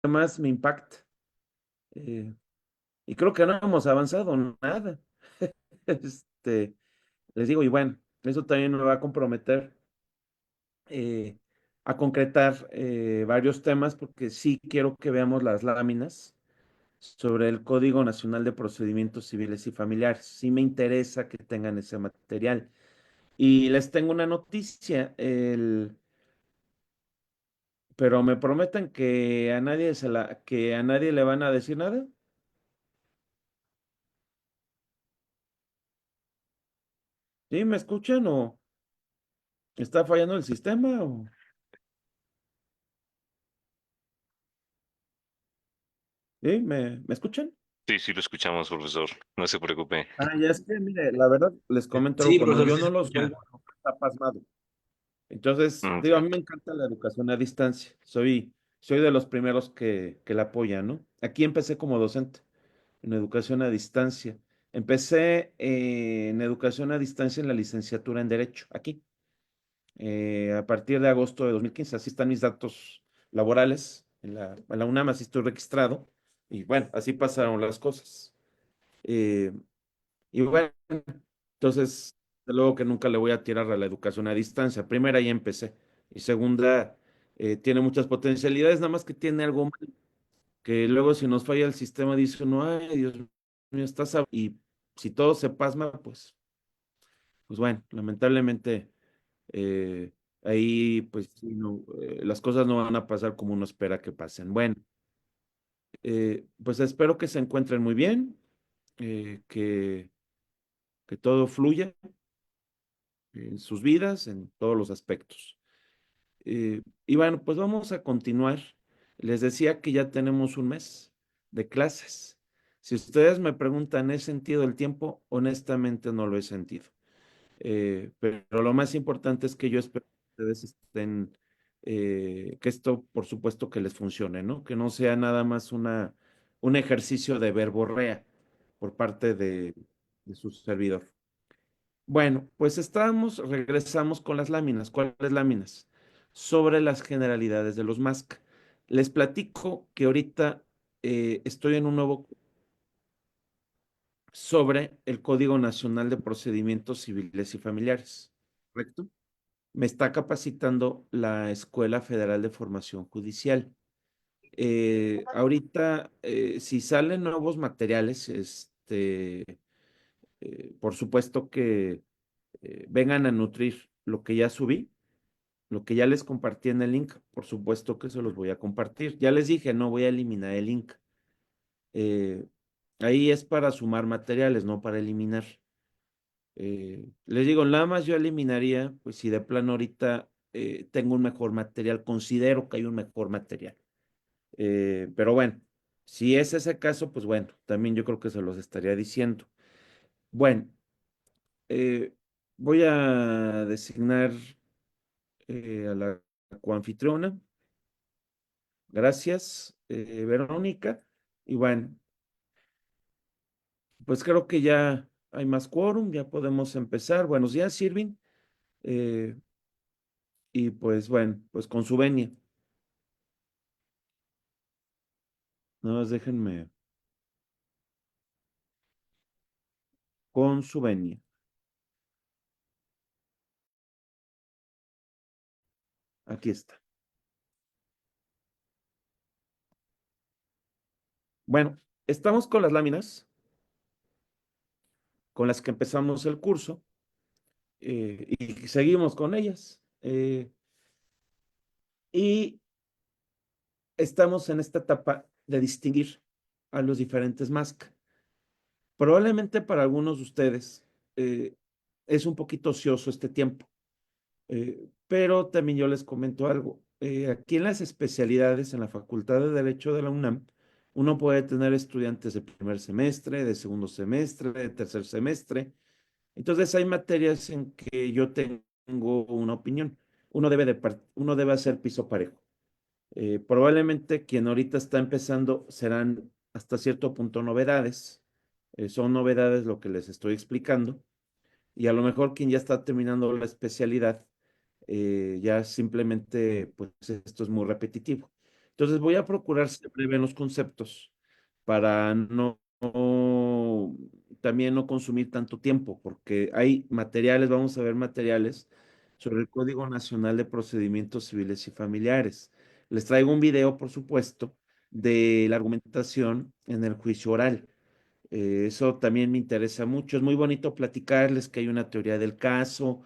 más me impacta. eh, y creo que no hemos avanzado nada. Este, les digo, y bueno, eso también me va a comprometer eh, a concretar varios temas, porque sí quiero que veamos las láminas sobre el Código Nacional de Procedimientos Civiles y Familiares. Sí me interesa que tengan ese material. Y les tengo una noticia, pero me prometen que a nadie que a nadie le van a decir nada. ¿Sí? ¿Me escuchan o está fallando el sistema? ¿Sí? ¿Me escuchan? Sí, sí lo escuchamos, profesor. No se preocupe. Ah, ya es que, mire, la verdad, les comento algo, Sí, cuando profesor, yo sí se no los escucha. oigo, no está pasmado. Entonces, digo, a Ok. mí me encanta la educación a distancia. Soy de los primeros que la apoyan, ¿no? Aquí empecé como docente en educación a distancia. Empecé en educación a distancia en la licenciatura en Derecho, aquí, a partir de agosto de 2015. Así están mis datos laborales en la UNAM, así estoy registrado. Y bueno, así pasaron las cosas. Eh, y bueno, entonces, de luego que nunca le voy a tirar a la educación a distancia. Primera, ya empecé. Y segunda, tiene muchas potencialidades, nada más que tiene algo mal, que luego si nos falla el sistema dice uno, ay, Dios mío, y si todo se pasma, pues bueno, lamentablemente eh, ahí pues sí, no, las cosas no van a pasar como uno espera que pasen. Bueno, pues espero que se encuentren muy bien, eh, que, que todo fluya en sus vidas, en todos los aspectos. Y bueno, pues vamos a continuar. Les decía que ya tenemos un mes de clases. Si ustedes me preguntan, ¿he sentido el tiempo? Honestamente no lo he sentido. Pero lo más importante es que yo espero que ustedes estén, que esto por supuesto que les funcione, ¿no? Que no sea nada más un ejercicio de verborrea por parte de su servidor. Bueno, pues regresamos con las láminas. ¿Cuáles láminas? Sobre las generalidades de los MASC. Les platico que ahorita estoy en un nuevo sobre el Código Nacional de Procedimientos Civiles y Familiares. ¿Correcto? Me está capacitando la Escuela Federal de Formación Judicial. Ahorita, si salen nuevos materiales, por supuesto que vengan a nutrir lo que ya subí, lo que ya les compartí en el link, por supuesto que se los voy a compartir. Ya les dije, no voy a eliminar el link. Eh, Ahí es para sumar materiales, no para eliminar. Les digo, nada más yo eliminaría, pues si de plano ahorita tengo un mejor material, considero que hay un mejor material. Pero bueno, si es ese caso, pues bueno, también yo creo que se los estaría diciendo. Bueno, eh, voy a designar a la coanfitriona. Gracias, Verónica. Y bueno, pues creo que ya hay más quórum, ya podemos empezar. Buenos días, Irving. Eh, y pues bueno, pues con su venia. Nada más déjenme con su venia. Aquí está. Bueno, estamos con las láminas con las que empezamos el curso y seguimos con ellas. Y estamos en esta etapa de distinguir a los diferentes MASC. Probablemente para algunos de ustedes es un poquito ocioso este tiempo, pero también yo les comento algo. Aquí en las especialidades, en la Facultad de Derecho de la UNAM, uno puede tener estudiantes de primer semestre, de segundo semestre, de tercer semestre. Entonces hay materias en que yo tengo una opinión. Uno debe hacer piso parejo. Probablemente quien ahorita está empezando serán hasta cierto punto novedades. Son novedades lo que les estoy explicando. Y a lo mejor quien ya está terminando la especialidad, ya simplemente, pues esto es muy repetitivo. Entonces voy a procurar ser breve en los conceptos para también no consumir tanto tiempo, porque hay materiales, vamos a ver materiales sobre el Código Nacional de Procedimientos Civiles y Familiares. Les traigo un video, por supuesto, de la argumentación en el juicio oral. Eso también me interesa mucho. Es muy bonito platicarles que hay una teoría del caso.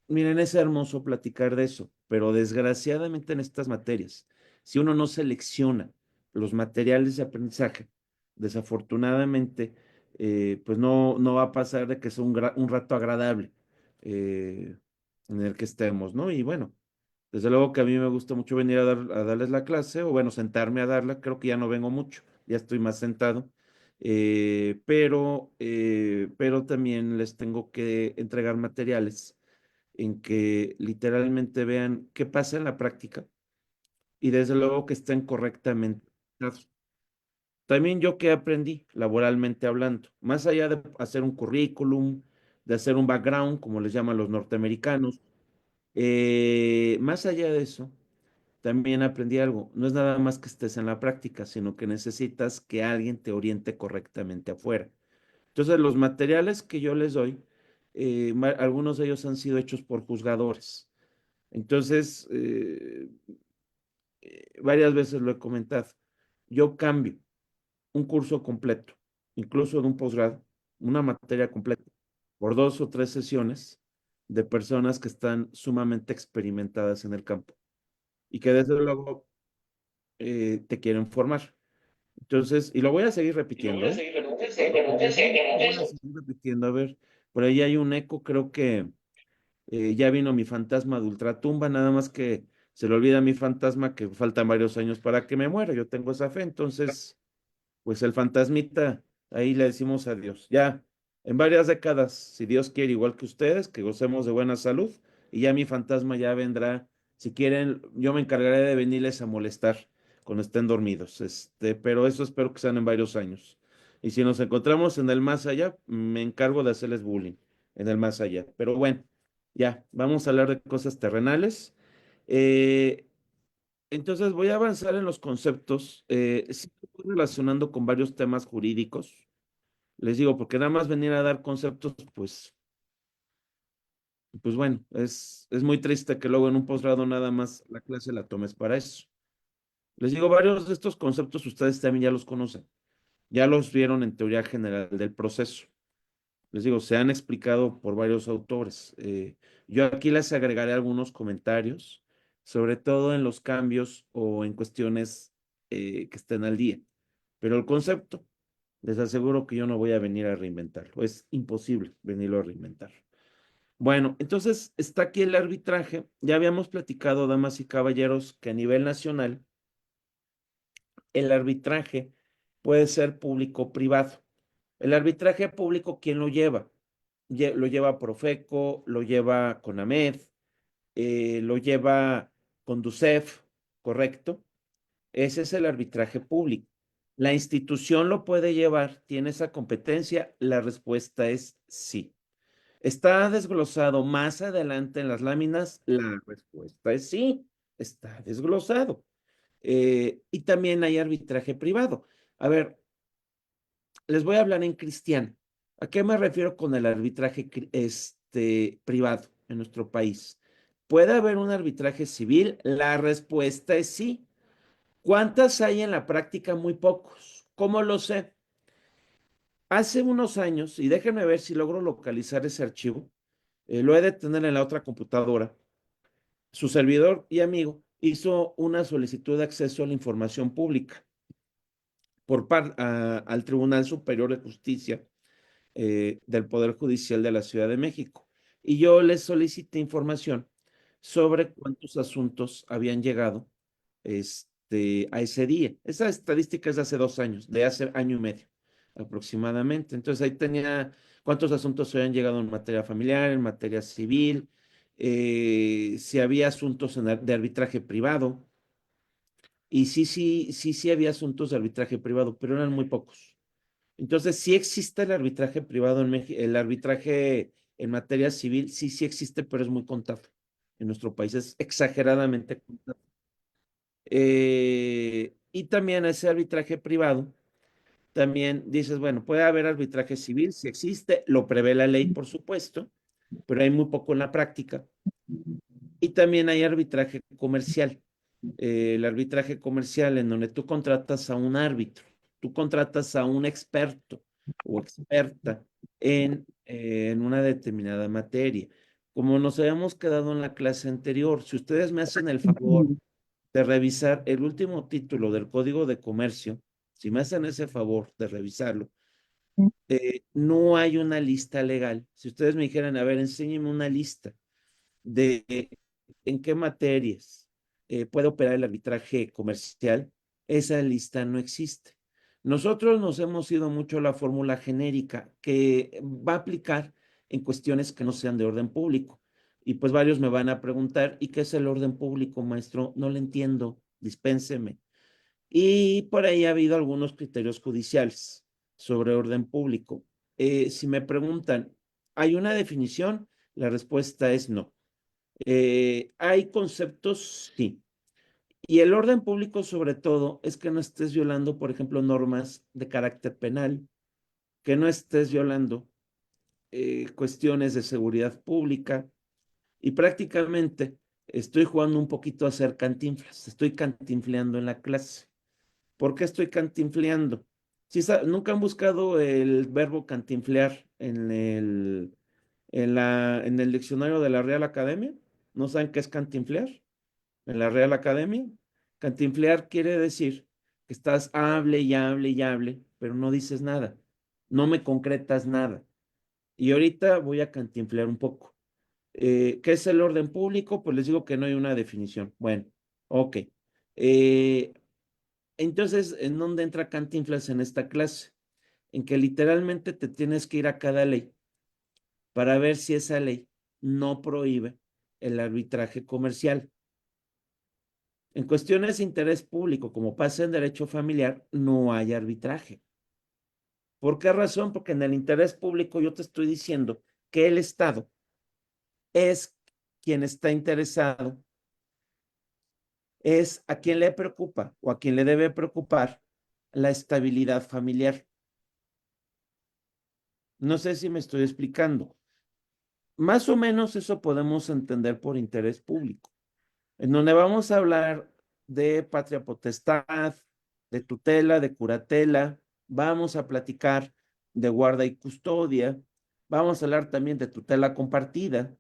Miren, es hermoso platicar de eso, pero desgraciadamente en estas materias, si uno no selecciona los materiales de aprendizaje, desafortunadamente, pues no va a pasar de que sea un rato agradable eh, en el que estemos, ¿no? Y bueno, desde luego que a mí me gusta mucho venir a darles la clase, o bueno, sentarme a darla, creo que ya no vengo mucho, ya estoy más sentado, pero también les tengo que entregar materiales en que literalmente vean qué pasa en la práctica y desde luego que estén correctamente dados. También yo qué aprendí laboralmente hablando, más allá de hacer un currículum, de hacer un background, como les llaman los norteamericanos, más allá de eso, también aprendí algo. No es nada más que estés en la práctica, sino que necesitas que alguien te oriente correctamente afuera. Entonces, los materiales que yo les doy, algunos de ellos han sido hechos por juzgadores. Entonces, varias veces lo he comentado. Yo cambio un curso completo, incluso de un posgrado, una materia completa, por 2 o 3 sesiones de personas que están sumamente experimentadas en el campo y que desde luego te quieren formar. Entonces, y lo voy a seguir repitiendo, ¿eh? Lo voy a seguir repitiendo. A ver, por ahí hay un eco, creo que ya vino mi fantasma de ultratumba, nada más que se le olvida a mi fantasma que faltan varios años para que me muera. Yo tengo esa fe, entonces, pues el fantasmita, ahí le decimos adiós. Ya, en varias décadas, si Dios quiere, igual que ustedes, que gocemos de buena salud, y ya mi fantasma ya vendrá. Si quieren, yo me encargaré de venirles a molestar cuando estén dormidos. Pero eso espero que sean en varios años. Y si nos encontramos en el más allá, me encargo de hacerles bullying en el más allá. Pero bueno, ya, vamos a hablar de cosas terrenales. Eh, entonces voy a avanzar en los conceptos, sí estoy relacionando con varios temas jurídicos. Les digo, porque nada más venir a dar conceptos, pues bueno, es muy triste que luego en un posgrado nada más la clase la tomes para eso. Les digo, varios de estos conceptos ustedes también ya los conocen, ya los vieron en teoría general del proceso. Les digo, se han explicado por varios autores. Yo aquí les agregaré algunos comentarios, sobre todo en los cambios o en cuestiones que estén al día. Pero el concepto, les aseguro que yo no voy a venir a reinventarlo. Es imposible venirlo a reinventar. Bueno, entonces está aquí el arbitraje. Ya habíamos platicado, damas y caballeros, que a nivel nacional el arbitraje puede ser público o privado. El arbitraje público, ¿quién lo lleva? Lo lleva Profeco, lo lleva CONAMED, lo lleva Conducef, ¿correcto? Ese es el arbitraje público. ¿La institución lo puede llevar? ¿Tiene esa competencia? La respuesta es sí. ¿Está desglosado más adelante en las láminas? La respuesta es sí, está desglosado. Y también hay arbitraje privado. A ver, les voy a hablar en cristiano. ¿A qué me refiero con el arbitraje privado en nuestro país? ¿Puede haber un arbitraje civil? La respuesta es sí. ¿Cuántas hay en la práctica? Muy pocos. ¿Cómo lo sé? Hace unos años, y déjenme ver si logro localizar ese archivo, lo he de tener en la otra computadora. Su servidor y amigo hizo una solicitud de acceso a la información pública al Tribunal Superior de Justicia del Poder Judicial de la Ciudad de México. Y yo les solicité información sobre cuántos asuntos habían llegado a ese día. Esa estadística es de hace 2 años, de hace año y medio aproximadamente. Entonces ahí tenía cuántos asuntos habían llegado en materia familiar, en materia civil, si había asuntos de arbitraje privado. Y sí había asuntos de arbitraje privado, pero eran muy pocos. Entonces, sí existe el arbitraje privado en México, el arbitraje en materia civil, sí existe, pero es muy contado. En nuestro país es exageradamente contado. Y también ese arbitraje privado, también dices, bueno, puede haber arbitraje civil, si existe, lo prevé la ley, por supuesto, pero hay muy poco en la práctica. Y también hay arbitraje comercial. El arbitraje comercial en donde tú contratas a un árbitro, tú contratas a un experto o experta en una determinada materia. Como nos habíamos quedado en la clase anterior, si ustedes me hacen el favor de revisar el último título del Código de Comercio, si me hacen ese favor de revisarlo, no hay una lista legal. Si ustedes me dijeran, a ver, enséñeme una lista de en qué materias puede operar el arbitraje comercial, esa lista no existe. Nosotros nos hemos ido mucho a la fórmula genérica que va a aplicar en cuestiones que no sean de orden público. Y pues varios me van a preguntar, ¿y qué es el orden público, maestro? No lo entiendo, dispénseme. Y por ahí ha habido algunos criterios judiciales sobre orden público. Si me preguntan, ¿hay una definición? La respuesta es no. Hay conceptos, sí. Y el orden público, sobre todo, es que no estés violando, por ejemplo, normas de carácter penal, que no estés violando cuestiones de seguridad pública. Y prácticamente estoy jugando un poquito a ser cantinflas, estoy cantinfleando en la clase. ¿Por qué estoy cantinfleando? Si nunca han buscado el verbo cantinflear en el diccionario de la Real Academia. ¿No saben qué es cantinflear? En la Real Academia. Cantinflear quiere decir que estás hable y hable y hable, pero no dices nada. No me concretas nada. Y ahorita voy a cantinflear un poco. ¿Qué es el orden público? Pues les digo que no hay una definición. Bueno, ok. Eh, entonces, ¿en dónde entra Cantinflas en esta clase? En que literalmente te tienes que ir a cada ley para ver si esa ley no prohíbe el arbitraje comercial. En cuestiones de interés público, como pasa en derecho familiar, no hay arbitraje. ¿Por qué razón? Porque en el interés público yo te estoy diciendo que el Estado es quien está interesado, es a quien le preocupa o a quien le debe preocupar la estabilidad familiar. No sé si me estoy explicando. Más o menos eso podemos entender por interés público, en donde vamos a hablar de patria potestad, de tutela, de curatela, vamos a platicar de guarda y custodia, vamos a hablar también de tutela compartida,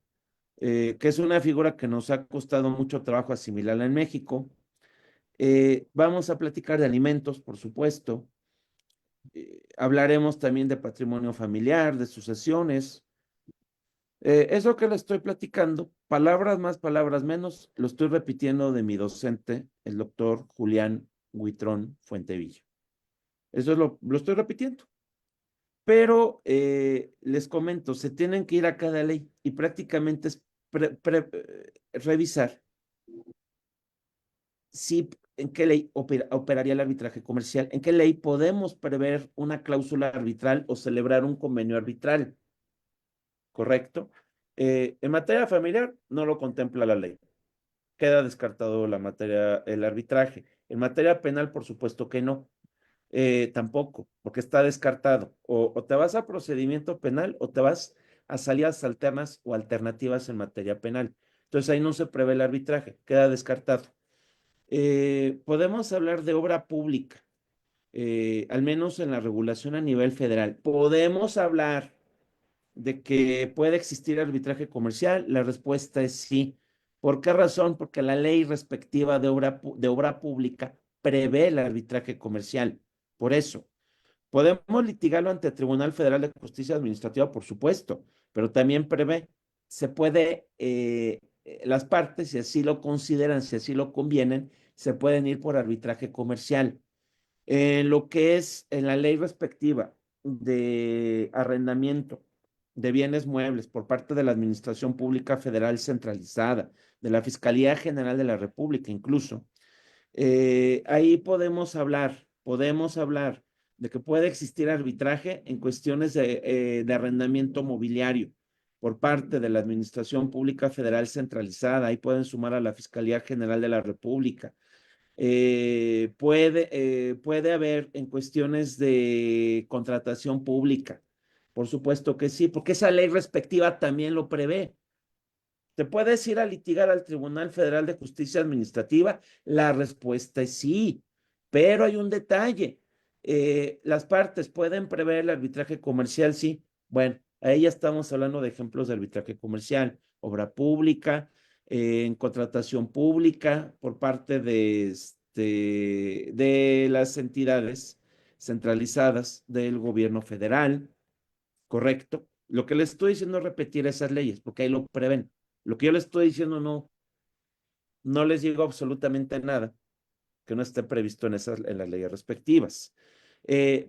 que es una figura que nos ha costado mucho trabajo asimilarla en México. Vamos a platicar de alimentos, por supuesto. Hablaremos también de patrimonio familiar, de sucesiones. Eso que le estoy platicando, palabras más, palabras menos, lo estoy repitiendo de mi docente, el doctor Julián Huitrón Fuentevilla. Eso lo estoy repitiendo. Pero les comento, se tienen que ir a cada ley y prácticamente es revisar si en qué ley operaría el arbitraje comercial, en qué ley podemos prever una cláusula arbitral o celebrar un convenio arbitral, ¿correcto? En materia familiar no lo contempla la ley. Queda descartado la materia, el arbitraje. En materia penal, por supuesto que no. Tampoco, porque está descartado. O te vas a procedimiento penal o te vas a salidas alternas o alternativas en materia penal. Entonces ahí no se prevé el arbitraje, queda descartado. Podemos hablar de obra pública, al menos en la regulación a nivel federal. Podemos hablar de que puede existir arbitraje comercial. La respuesta es sí. ¿Por qué razón? Porque la ley respectiva de obra pública prevé el arbitraje comercial. Por eso, podemos litigarlo ante el Tribunal Federal de Justicia Administrativa, por supuesto, pero también prevé, se puede, las partes, si así lo consideran, si así lo convienen, se pueden ir por arbitraje comercial. En lo que es en la ley respectiva de arrendamiento de bienes muebles por parte de la Administración Pública Federal centralizada, de la Fiscalía General de la República incluso, ahí podemos hablar de que puede existir arbitraje en cuestiones de arrendamiento mobiliario por parte de la Administración Pública Federal centralizada. Ahí pueden sumar a la Fiscalía General de la República. Puede haber en cuestiones de contratación pública. Por supuesto que sí, porque esa ley respectiva también lo prevé. ¿Te puedes ir a litigar al Tribunal Federal de Justicia Administrativa? La respuesta es sí, pero hay un detalle. Las partes pueden prever el arbitraje comercial, sí. Bueno, ahí ya estamos hablando de ejemplos de arbitraje comercial, obra pública, en contratación pública por parte de las entidades centralizadas del gobierno federal, ¿correcto? Lo que le estoy diciendo es repetir esas leyes, porque ahí lo prevén. Lo que yo les estoy diciendo no les digo absolutamente nada que no esté previsto en las leyes respectivas.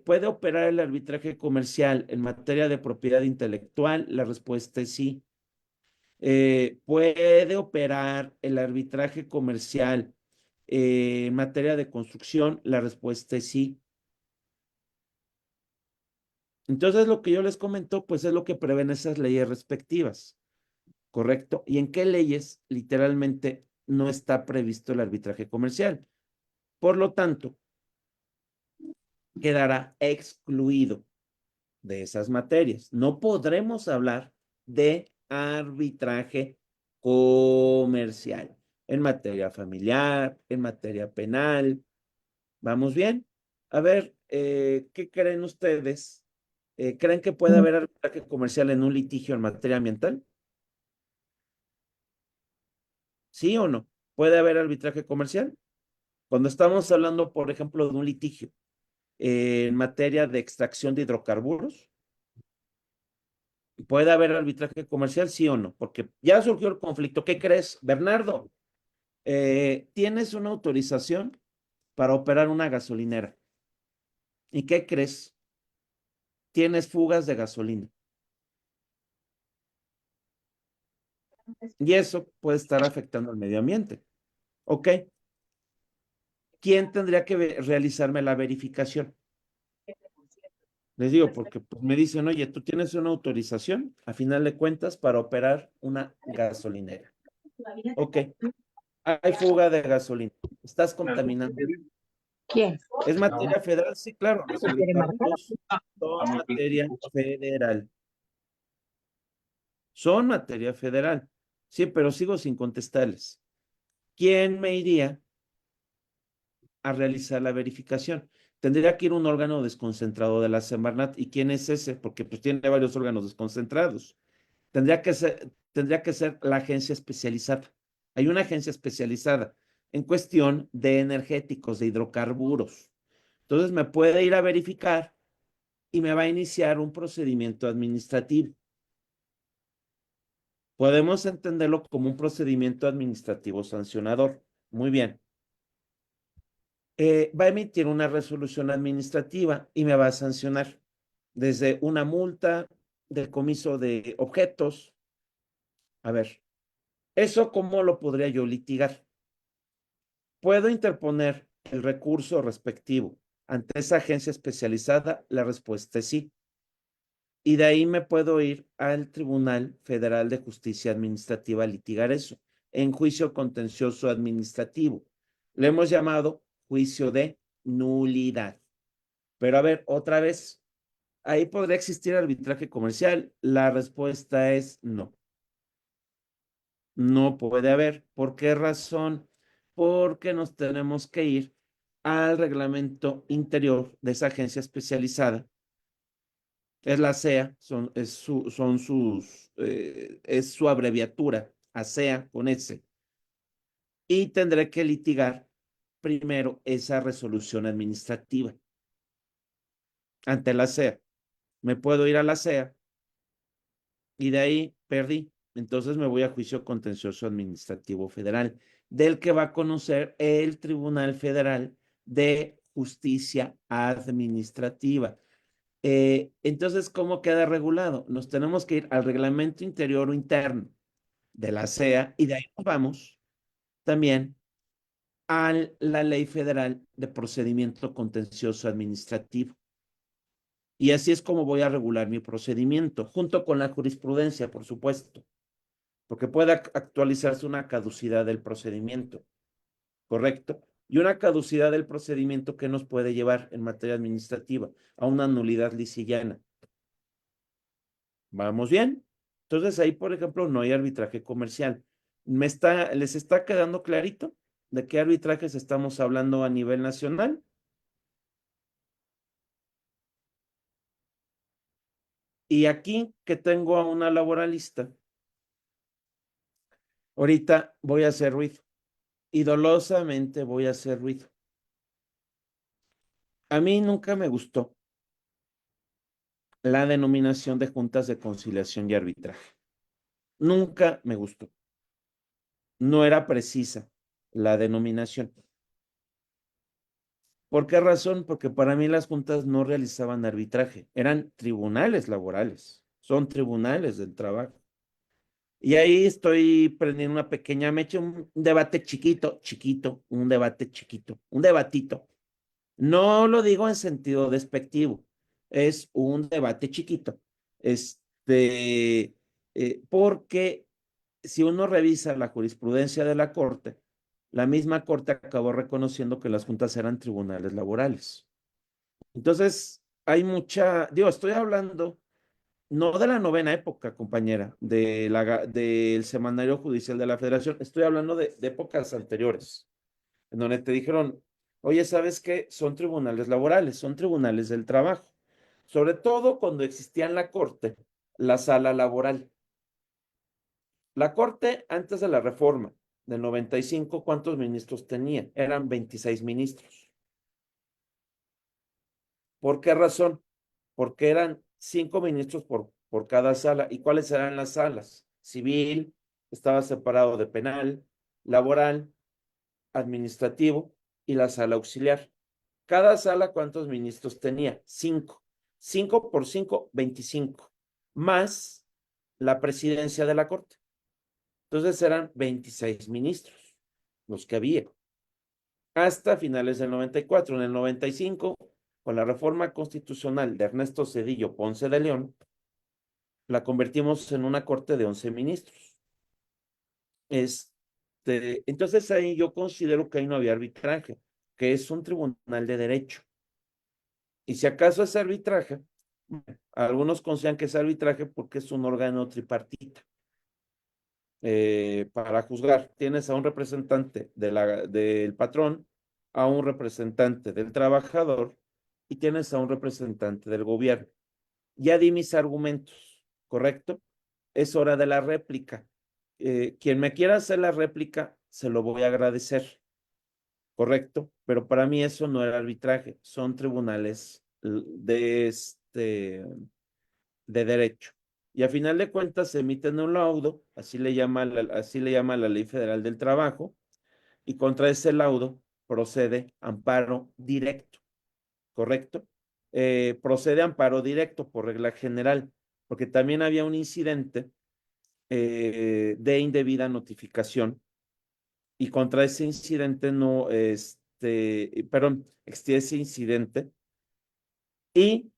¿Puede operar el arbitraje comercial en materia de propiedad intelectual? La respuesta es sí. ¿Puede operar el arbitraje comercial en materia de construcción? La respuesta es sí. Entonces, lo que yo les comento, pues es lo que prevén esas leyes respectivas. ¿Correcto? ¿Y en qué leyes literalmente no está previsto el arbitraje comercial? Por lo tanto, quedará excluido de esas materias. No podremos hablar de arbitraje comercial en materia familiar, en materia penal. ¿Vamos bien? A ver, ¿qué creen ustedes? ¿Creen que puede haber arbitraje comercial en un litigio en materia ambiental? ¿Sí o no? ¿Puede haber arbitraje comercial? Cuando estamos hablando, por ejemplo, de un litigio en materia de extracción de hidrocarburos, ¿puede haber arbitraje comercial, sí o no? Porque ya surgió el conflicto. ¿Qué crees, Bernardo? Tienes una autorización para operar una gasolinera. ¿Y qué crees? Tienes fugas de gasolina. Y eso puede estar afectando al medio ambiente. ¿Ok? ¿Quién tendría que realizarme la verificación? Les digo, porque pues, me dicen, oye, tú tienes una autorización, a final de cuentas, para operar una gasolinera. Ok, hay fuga de gasolina. Estás contaminando. ¿Quién? ¿Es materia federal? Sí, claro, los ¿Se quiere marcar? hidrocarburos son materia federal. Son materia federal. Sí, pero sigo sin contestarles. ¿Quién me iría a realizar la verificación? Tendría que ir un órgano desconcentrado de la Semarnat. ¿Y quién es ese? Porque pues tiene varios órganos desconcentrados. Tendría que ser la agencia especializada. Hay una agencia especializada en cuestión de energéticos, de hidrocarburos. Entonces me puede ir a verificar y me va a iniciar un procedimiento administrativo. Podemos entenderlo como un procedimiento administrativo sancionador. Muy bien. Va a emitir una resolución administrativa y me va a sancionar desde una multa, decomiso de objetos. A ver, ¿eso cómo lo podría yo litigar? ¿Puedo interponer el recurso respectivo ante esa agencia especializada? La respuesta es sí. Y de ahí me puedo ir al Tribunal Federal de Justicia Administrativa a litigar eso, en juicio contencioso administrativo. Le hemos llamado juicio de nulidad. Pero a ver, otra vez, ¿ahí podría existir arbitraje comercial? La respuesta es no. No puede haber. ¿Por qué razón? Porque nos tenemos que ir al reglamento interior de esa agencia especializada. Es la CEA, es su abreviatura, ASEA con S. Y tendré que litigar primero esa resolución administrativa ante la CEA. Me puedo ir a la CEA y de ahí perdí. Entonces me voy a juicio contencioso administrativo federal, del que va a conocer el Tribunal Federal de Justicia Administrativa. Entonces, ¿cómo queda regulado? Nos tenemos que ir al reglamento interior o interno de la CEA y de ahí nos vamos también a la Ley Federal de Procedimiento Contencioso Administrativo. Y así es como voy a regular mi procedimiento, junto con la jurisprudencia, por supuesto, porque puede actualizarse una caducidad del procedimiento, ¿correcto? y una caducidad del procedimiento que nos puede llevar en materia administrativa a una nulidad lisillana. ¿Vamos bien? Entonces ahí, por ejemplo, no hay arbitraje comercial. ¿Les está quedando clarito de qué arbitrajes estamos hablando a nivel nacional? Y aquí que tengo a una laboralista, ahorita voy a hacer ruido y dolosamente voy a hacer ruido. A mí nunca me gustó la denominación de juntas de conciliación y arbitraje. Nunca me gustó. No era precisa la denominación. ¿Por qué razón? Porque para mí las juntas no realizaban arbitraje, eran tribunales laborales, son tribunales del trabajo. Y ahí estoy prendiendo una pequeña mecha, un debate chiquito, chiquito, un debate chiquito, un debatito. No lo digo en sentido despectivo, es un debate chiquito. Porque si uno revisa la jurisprudencia de la Corte, la misma Corte acabó reconociendo que las juntas eran tribunales laborales. Entonces, hay estoy hablando no de la novena época, compañera, del Semanario Judicial de la Federación, estoy hablando de épocas anteriores, en donde te dijeron, oye, ¿sabes qué? Son tribunales laborales, son tribunales del trabajo, sobre todo cuando existía en la Corte la sala laboral. La Corte, antes de la reforma del 95, ¿cuántos ministros tenía? Eran 26 ministros. ¿Por qué razón? Porque eran 5 ministros por cada sala. ¿Y cuáles eran las salas? Civil, estaba separado de penal, laboral, administrativo y la sala auxiliar. Cada sala, ¿cuántos ministros tenía? 5. 5 por 5, 25. Más la presidencia de la Corte. Entonces eran 26 ministros los que había. Hasta finales del 94. En el 95, con la reforma constitucional de Ernesto Zedillo Ponce de León, la convertimos en una corte de 11 ministros. Entonces ahí yo considero que ahí no había arbitraje, que es un tribunal de derecho. Y si acaso es arbitraje, algunos consideran que es arbitraje porque es un órgano tripartita. Para juzgar, tienes a un representante del patrón, a un representante del trabajador y tienes a un representante del gobierno. Ya di mis argumentos, ¿correcto? Es hora de la réplica. Quien me quiera hacer la réplica, se lo voy a agradecer, ¿correcto? Pero para mí eso no era arbitraje, son tribunales de derecho. Y a final de cuentas se emiten un laudo, así le llama la Ley Federal del Trabajo, y contra ese laudo procede amparo directo, ¿correcto? Procede amparo directo por regla general, porque también había un incidente de indebida notificación y contra ese incidente no, perdón, existía ese incidente y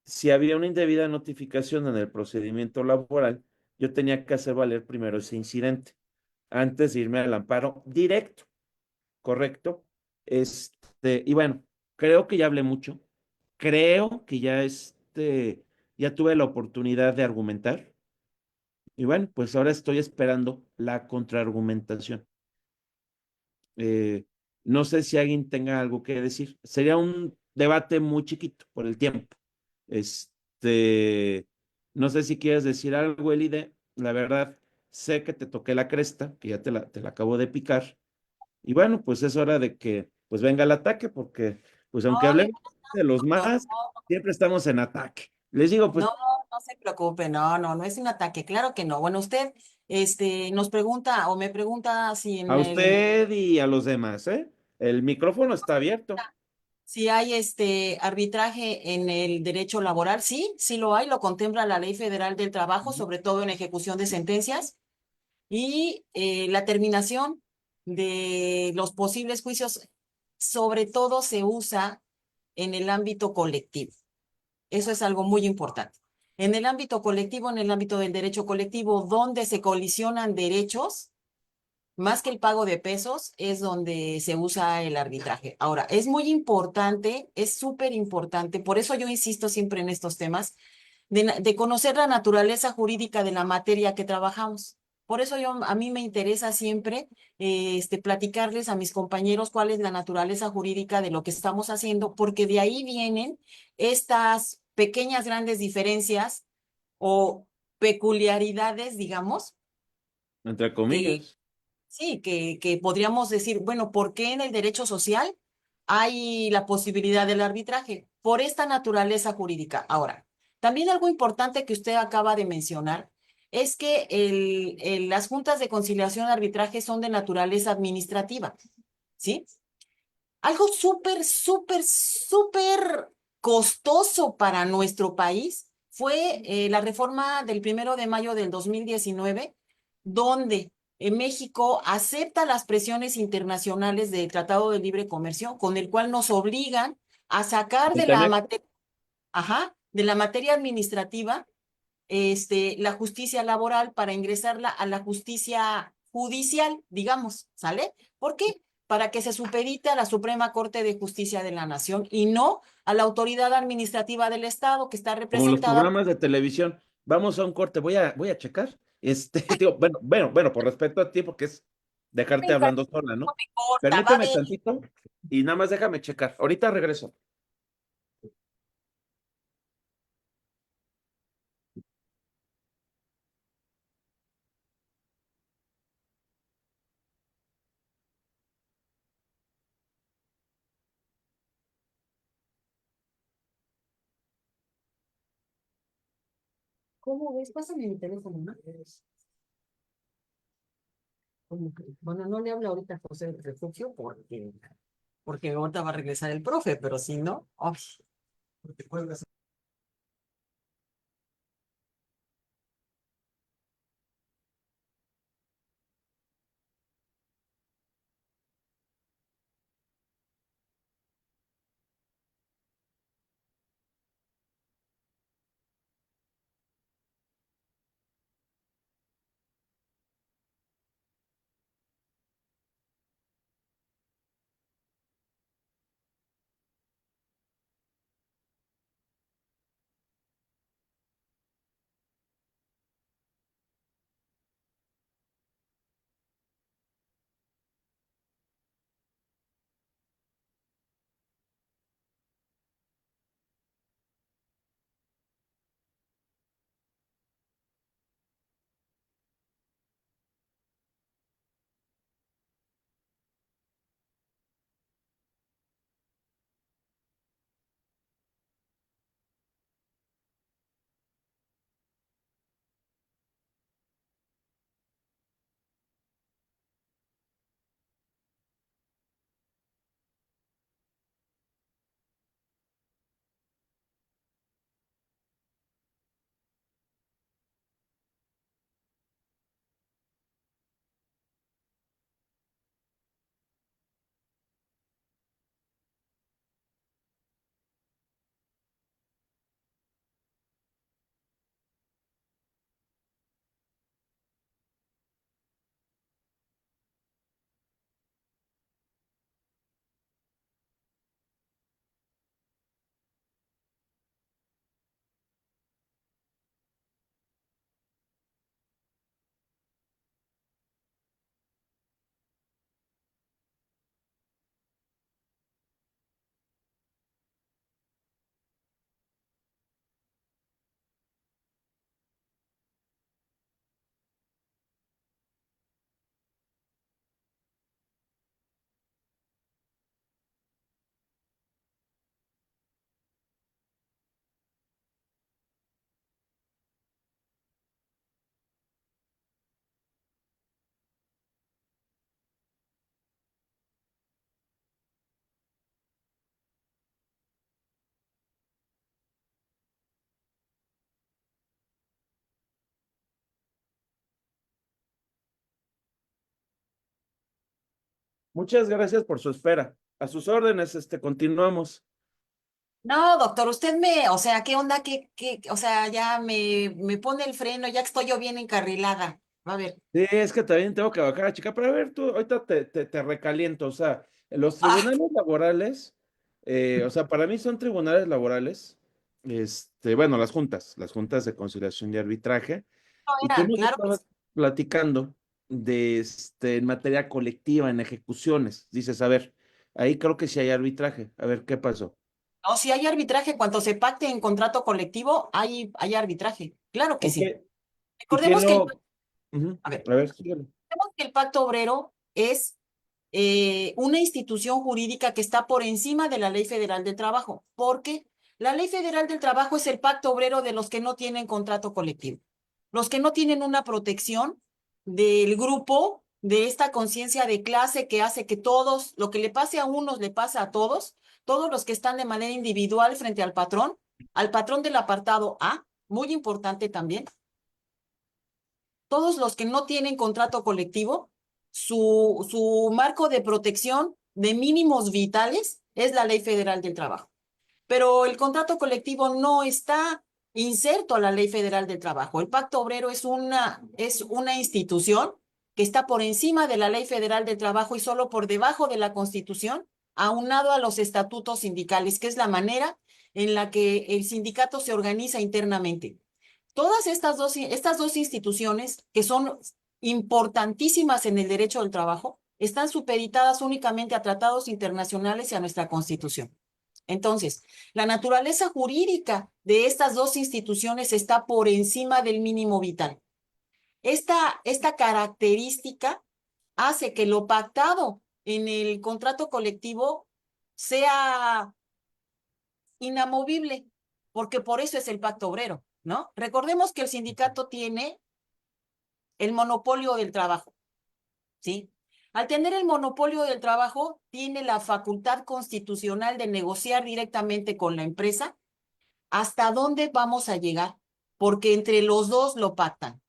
si había una indebida notificación en el procedimiento laboral, yo tenía que hacer valer primero ese incidente antes de irme al amparo directo, ¿correcto? Y bueno, creo que ya hablé mucho. Creo que ya tuve la oportunidad de argumentar. Y bueno, pues ahora estoy esperando la contraargumentación. Eh, no sé si alguien tenga algo que decir. Sería un debate muy chiquito por el tiempo. Este, no sé si quieres decir algo, Elide. La verdad, sé que te toqué la cresta, que ya te la acabo de picar. Y bueno, pues es hora de que pues venga el ataque, porque pues aunque No, hablemos de los más, siempre estamos en ataque. Les digo, pues no, no se preocupe, no, no, no es un ataque, claro que no. Bueno, usted, nos pregunta o me pregunta a usted y a los demás, ¿eh? El micrófono está abierto. si hay arbitraje en el derecho laboral. Sí, sí lo hay, lo contempla la Ley Federal del Trabajo, Ujú. sobre todo en ejecución de sentencias y la terminación de los posibles juicios, sobre todo se usa en el ámbito colectivo. Eso es algo muy importante. En el ámbito colectivo, en el ámbito del derecho colectivo, donde se colisionan derechos, más que el pago de pesos, es donde se usa el arbitraje. Ahora, es muy importante, es súper importante, por eso yo insisto siempre en estos temas, de conocer la naturaleza jurídica de la materia que trabajamos. Por eso a mí me interesa siempre platicarles a mis compañeros cuál es la naturaleza jurídica de lo que estamos haciendo, porque de ahí vienen estas pequeñas, grandes diferencias o peculiaridades, digamos, Entre que comillas. sí, que podríamos decir, bueno, ¿por qué en el derecho social hay la posibilidad del arbitraje? Por esta naturaleza jurídica. Ahora, también algo importante que usted acaba de mencionar es que las juntas de conciliación y arbitraje son de naturaleza administrativa, ¿sí? Algo súper, súper, súper costoso para nuestro país fue la reforma del 1 de mayo del 2019, donde México acepta las presiones internacionales del Tratado de Libre Comercio, con el cual nos obligan a sacar El TEMEC. de la materia administrativa la justicia laboral para ingresarla a la justicia judicial, digamos, ¿sale? ¿Por qué? Para que se supedite a la Suprema Corte de Justicia de la Nación y no a la autoridad administrativa del Estado que está Como los representada. programas de televisión. Vamos a un corte, voy a checar. Digo, bueno, por respeto a ti, porque es Me dejarte encanta, hablando sola, no ¿no? me corta, va Permíteme de... tantito y nada más déjame checar. Ahorita regreso. ¿Cómo ves? Pásame mi teléfono, ¿no? Bueno, no le hablo ahorita a José del Refugio porque ahorita va a regresar el profe, pero si no, ay. Muchas gracias por su espera. A sus órdenes, continuamos. No, doctor, o sea, ¿qué onda? O sea, ya me pone el freno, ya que estoy yo bien encarrilada. A ver. Sí, es que también tengo que bajar a chica, pero a ver, tú, ahorita te recaliento, o sea, los Ah, tribunales laborales, o sea, para mí son tribunales laborales, bueno, las juntas de conciliación y arbitraje, no y tú era, nos claro que estabas sí. platicando de, en materia colectiva, en ejecuciones, dices, a ver, ahí creo que sí hay arbitraje, a ver, ¿qué pasó? No, si hay arbitraje, cuando se pacte en contrato colectivo, hay arbitraje. Claro que Ok, sí. ¿y quién Recordemos que lo, ujú, a ver, a ver, síguele. recordemos que el pacto obrero es una institución jurídica que está por encima de la Ley Federal del Trabajo, porque la Ley Federal del Trabajo es el pacto obrero de los que no tienen contrato colectivo, los que no tienen una protección del grupo, de esta conciencia de clase que hace que todos, lo que le pase a unos le pasa a todos los que están de manera individual frente al patrón del apartado A, muy importante también, todos los que no tienen contrato colectivo, su marco de protección de mínimos vitales es la Ley Federal del Trabajo. Pero el contrato colectivo no está inserto a la Ley Federal del Trabajo. El Pacto Obrero es una institución que está por encima de la Ley Federal del Trabajo y solo por debajo de la Constitución, aunado a los estatutos sindicales, que es la manera en la que el sindicato se organiza internamente. Todas estas dos instituciones, que son importantísimas en el derecho del trabajo, están supeditadas únicamente a tratados internacionales y a nuestra Constitución. Entonces, la naturaleza jurídica de estas dos instituciones está por encima del mínimo vital. Esta característica hace que lo pactado en el contrato colectivo sea inamovible, porque por eso es el pacto obrero, ¿no? Recordemos que el sindicato tiene el monopolio del trabajo, ¿sí? Al tener el monopolio del trabajo, tiene la facultad constitucional de negociar directamente con la empresa hasta dónde vamos a llegar, porque entre los dos lo pactan.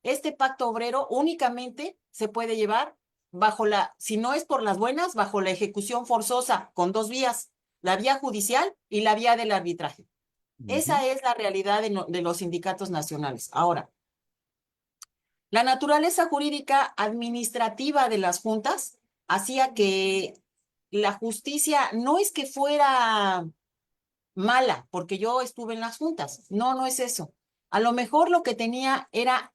Este pacto obrero únicamente se puede llevar si no es por las buenas, bajo la ejecución forzosa, con dos vías, la vía judicial y la vía del arbitraje. Ujú. Esa es la realidad de los sindicatos nacionales. Ahora, la naturaleza jurídica administrativa de las juntas hacía que la justicia no es que fuera mala, porque yo estuve en las juntas. No, no es eso. A lo mejor lo que tenía era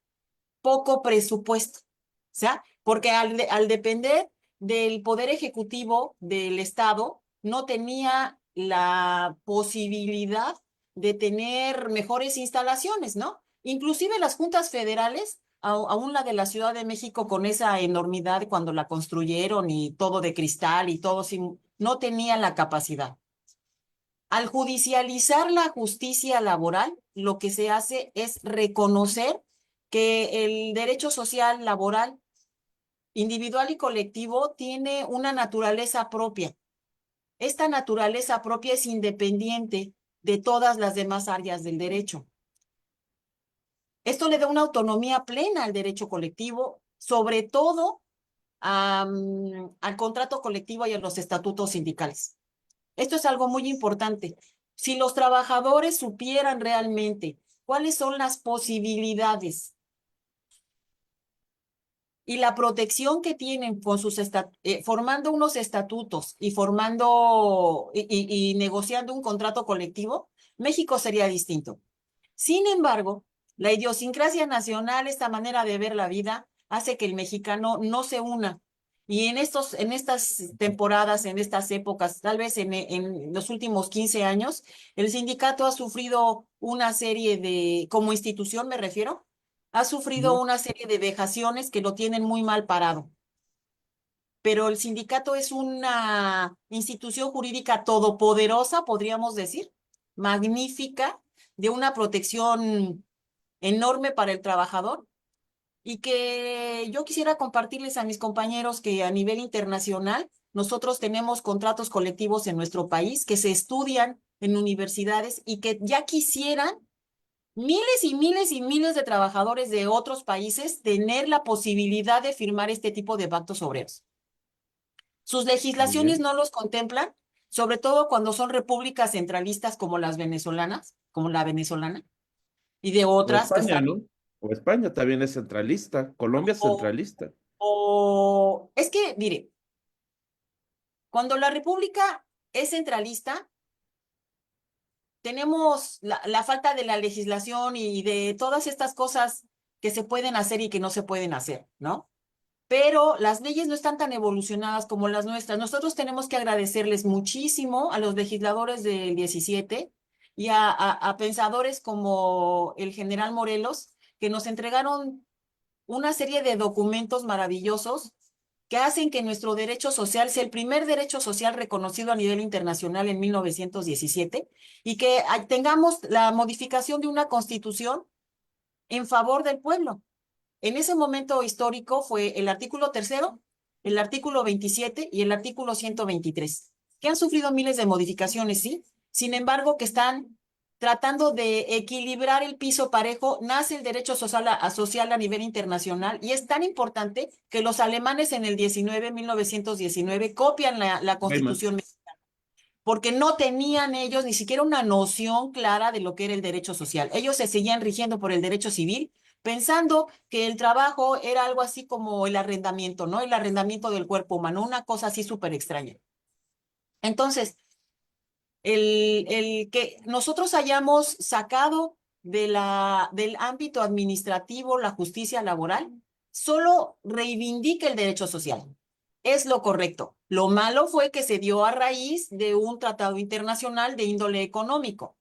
poco presupuesto, o sea, porque al depender del poder ejecutivo del Estado, no tenía la posibilidad de tener mejores instalaciones, ¿no? Inclusive las juntas federales, aún la de la Ciudad de México con esa enormidad cuando la construyeron y todo de cristal y todo sin, no tenían la capacidad. Al judicializar la justicia laboral, lo que se hace es reconocer que el derecho social laboral, individual y colectivo, tiene una naturaleza propia. Esta naturaleza propia es independiente de todas las demás áreas del derecho. Esto le da una autonomía plena al derecho colectivo, sobre todo al contrato colectivo y a los estatutos sindicales. Esto es algo muy importante. Si los trabajadores supieran realmente cuáles son las posibilidades y la protección que tienen con formando unos estatutos y y negociando un contrato colectivo, México sería distinto. Sin embargo, la idiosincrasia nacional, esta manera de ver la vida, hace que el mexicano no se una. Y en estas temporadas, en estas épocas, tal vez en los últimos 15 años, el sindicato ha sufrido una serie como institución me refiero, ha sufrido Ujú. una serie de vejaciones que lo tienen muy mal parado. Pero el sindicato es una institución jurídica todopoderosa, podríamos decir, magnífica, de una protección enorme para el trabajador y que yo quisiera compartirles a mis compañeros que a nivel internacional nosotros tenemos contratos colectivos en nuestro país que se estudian en universidades y que ya quisieran miles y miles y miles de trabajadores de otros países tener la posibilidad de firmar este tipo de pactos obreros. Sus Muy legislaciones bien. no los contemplan, sobre todo cuando son repúblicas centralistas como las venezolanas, como la venezolana, y de O otras que España, están, ¿no? O España también es centralista, Colombia es O, centralista. es que, mire, cuando la República es centralista, tenemos la falta de la legislación y de todas estas cosas que se pueden hacer y que no se pueden hacer, ¿no? Pero las leyes no están tan evolucionadas como las nuestras. Nosotros tenemos que agradecerles muchísimo a los legisladores del 17 y a pensadores como el general Morelos, que nos entregaron una serie de documentos maravillosos que hacen que nuestro derecho social sea el primer derecho social reconocido a nivel internacional en 1917 y que tengamos la modificación de una constitución en favor del pueblo. En ese momento histórico fue el artículo tercero, el artículo 27 y el artículo 123, que han sufrido miles de modificaciones, sí. Sin embargo, que están tratando de equilibrar el piso parejo, nace el derecho social a nivel internacional y es tan importante que los alemanes en el 1919 copian la Weimar. Constitución mexicana, porque no tenían ellos ni siquiera una noción clara de lo que era el derecho social. Ellos se seguían rigiendo por el derecho civil, pensando que el trabajo era algo así como el arrendamiento, ¿no? El arrendamiento del cuerpo humano, una cosa así súper extraña. Entonces, el que nosotros hayamos sacado del ámbito administrativo la justicia laboral, solo reivindica el derecho social. Es lo correcto. Lo malo fue que se dio a raíz de un tratado internacional de índole económico.